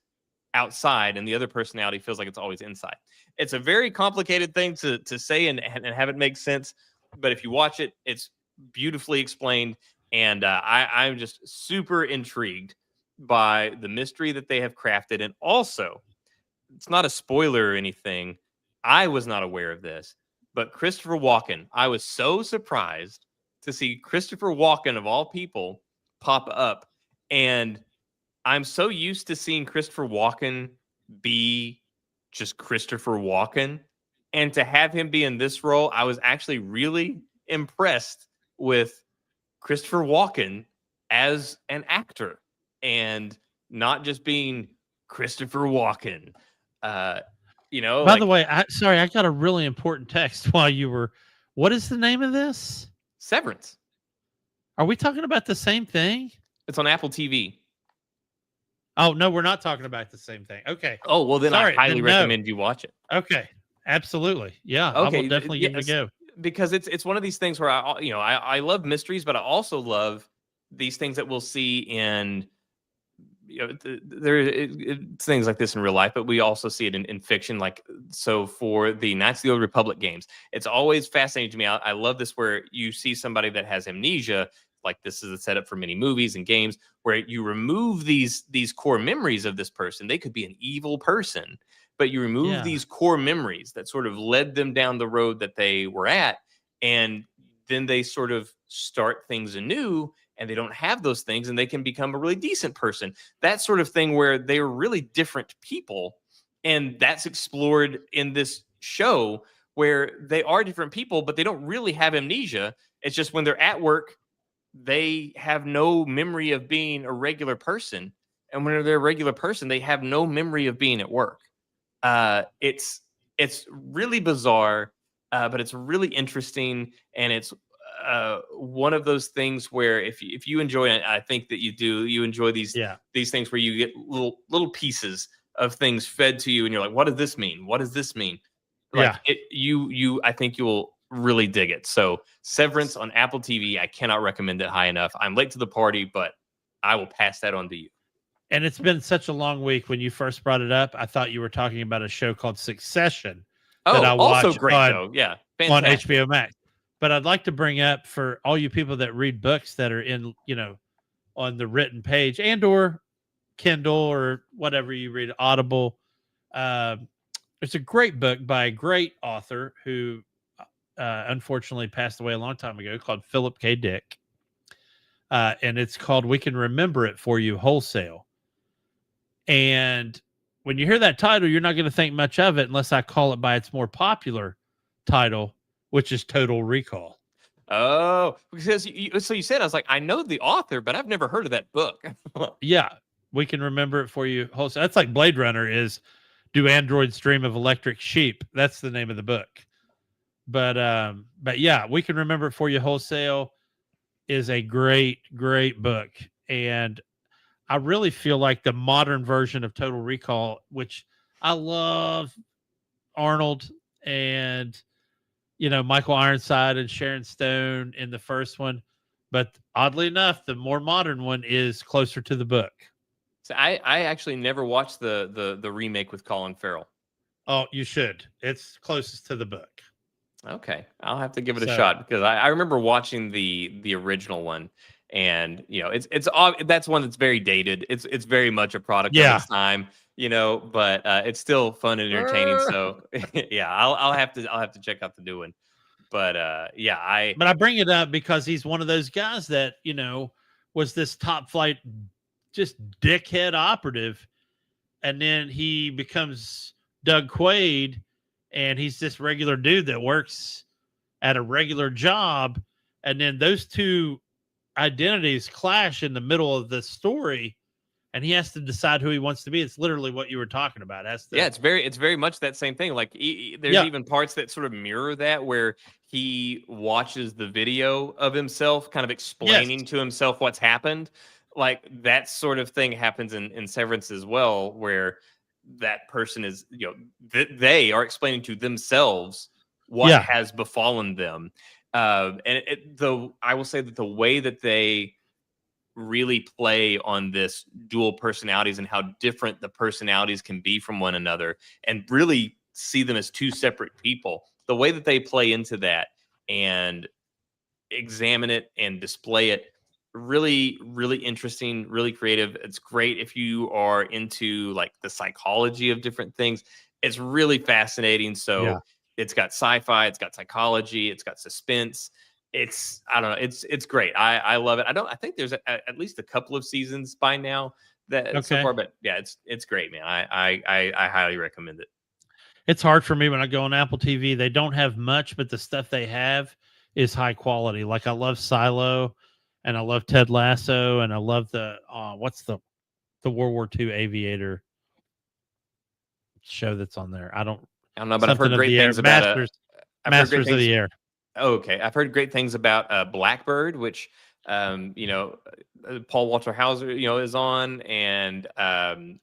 outside and the other personality feels like it's always inside. It's a very complicated thing to say and have it make sense. But if you watch it, it's beautifully explained. And I'm just super intrigued by the mystery that they have crafted. And also, it's not a spoiler or anything. I was not aware of this, but Christopher Walken, I was so surprised to see Christopher Walken, of all people, pop up. And I'm so used to seeing Christopher Walken be just Christopher Walken. And to have him be in this role, I was actually really impressed with Christopher Walken as an actor and not just being Christopher Walken. By the way, I got a really important text while you were. What is the name of this? Severance. Are we talking about the same thing? It's on Apple TV. Oh, no, we're not talking about the same thing. Okay. Oh, well, then I highly recommend you watch it. Okay. Absolutely. Yeah. Okay. I will definitely give it a go. Because it's one of these things where I love mysteries, but I also love these things that we'll see in, things like this in real life, but we also see it in fiction. Like, so for the Knights of the Old Republic games, it's always fascinating to me. I love this where you see somebody that has amnesia. like this is a setup for many movies and games where you remove these core memories of this person. They could be an evil person, but you remove these core memories that sort of led them down the road that they were at, and then they sort of start things anew, and they don't have those things, and they can become a really decent person. That sort of thing where they are really different people, and that's explored in this show where they are different people, but they don't really have amnesia. It's just when they're at work, they have no memory of being a regular person. And when they're a regular person, they have no memory of being at work. It's really bizarre, but it's really interesting, and it's one of those things where if you enjoy it, I think that you enjoy these things where you get little pieces of things fed to you, and you're like, what does this mean? What does this mean? Like I think you'll really dig it. So Severance on Apple TV, I cannot recommend it high enough. I'm late to the party, but I will pass that on to you. And it's been such a long week. When you first brought it up, I thought you were talking about a show called Succession that I watched also great show. Yeah, fantastic. On HBO Max. But I'd like to bring up for all you people that read books that are in, on the written page and or Kindle or whatever you read, Audible. It's a great book by a great author who unfortunately passed away a long time ago, called Philip K. Dick. And it's called We Can Remember It For You Wholesale. And when you hear that title, you're not going to think much of it unless I call it by its more popular title, which is Total Recall. Oh, because so you said, I was like, I know the author, but I've never heard of that book. Yeah, We Can Remember It For You Wholesale. That's like Blade Runner is Do Androids Dream of Electric Sheep? That's the name of the book. But yeah, We Can Remember It For You Wholesale is a great, great book. And I really feel like the modern version of Total Recall, which I love Arnold and, Michael Ironside and Sharon Stone in the first one. But oddly enough, the more modern one is closer to the book. So I actually never watched the remake with Colin Farrell. Oh, you should. It's closest to the book. Okay, I'll have to give it a shot, because I remember watching the original one, and that's one that's very dated. It's very much a product of its time, but it's still fun and entertaining. So yeah, I'll have to check out the new one. But I bring it up because he's one of those guys that was this top flight, just dickhead operative, and then he becomes Doug Quaid. And he's this regular dude that works at a regular job. And then those two identities clash in the middle of the story. And he has to decide who he wants to be. It's literally what you were talking about. It's very much that same thing. Like there's even parts that sort of mirror that, where he watches the video of himself kind of explaining to himself what's happened. Like that sort of thing happens in Severance as well, where that person is, they are explaining to themselves what has befallen them. I will say that the way that they really play on this dual personalities and how different the personalities can be from one another, and really see them as two separate people, the way that they play into that and examine it and display it, really, really interesting, really creative. It's great if you are into like the psychology of different things. It's really fascinating. So it's got sci-fi, it's got psychology, it's got suspense. I don't know. It's great. I love it. I think there's at least a couple of seasons by now so far, but yeah, it's great, man. I highly recommend it. It's hard for me when I go on Apple TV. They don't have much, but the stuff they have is high quality. Like I love Silo, and I love Ted Lasso, and I love the what's the World War II aviator show that's on there. I don't know, but I've heard great things about Masters of the Air. Okay, I've heard great things about Blackbird, which Paul Walter Hauser is on, and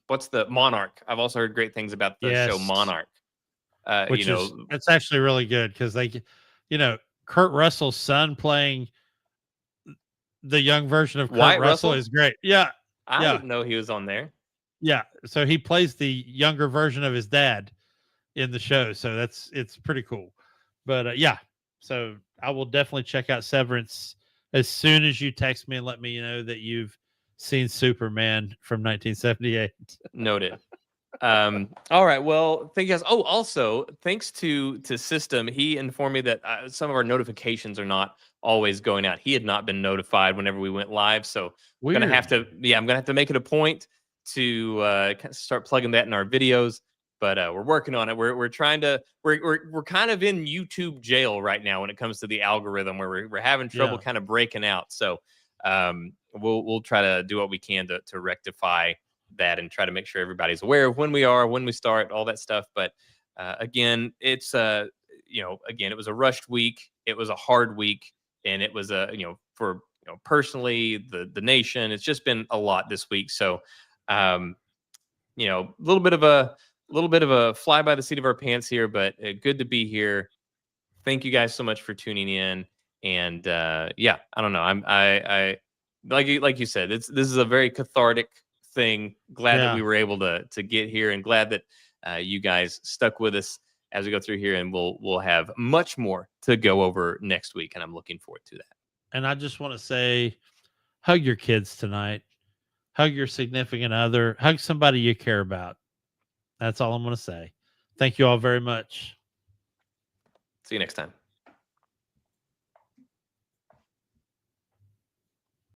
what's the Monarch? I've also heard great things about the show Monarch. Which it's actually really good, because they, Kurt Russell's son playing the young version of Kurt Russell is great. Yeah. I didn't know he was on there. Yeah. So he plays the younger version of his dad in the show. So it's pretty cool. But yeah. So I will definitely check out Severance as soon as you text me and let me know that you've seen Superman from 1978. Noted. All right. Well, thank you guys. Oh, also, thanks to System, he informed me that some of our notifications are not always going out. He had not been notified whenever we went live, so Weird. I'm gonna have to make it a point to start plugging that in our videos. But we're working on it. We're trying to we're kind of in YouTube jail right now when it comes to the algorithm, where we're having trouble kind of breaking out. So we'll try to do what we can to rectify that and try to make sure everybody's aware of when we start, all that stuff. But again, it's again, it was a rushed week. It was a hard week, and it was for personally the nation. It's just been a lot this week. So a little bit of a fly by the seat of our pants here, but good to be here. Thank you guys so much for tuning in. And I don't know. I like you said, this is a very cathartic thing. Glad that we were able to get here, and glad that you guys stuck with us as we go through here, and we'll have much more to go over next week, and I'm looking forward to that. And I just want to say, hug your kids tonight, hug your significant other, hug somebody you care about. That's all I'm going to say. Thank you all very much. See you next time.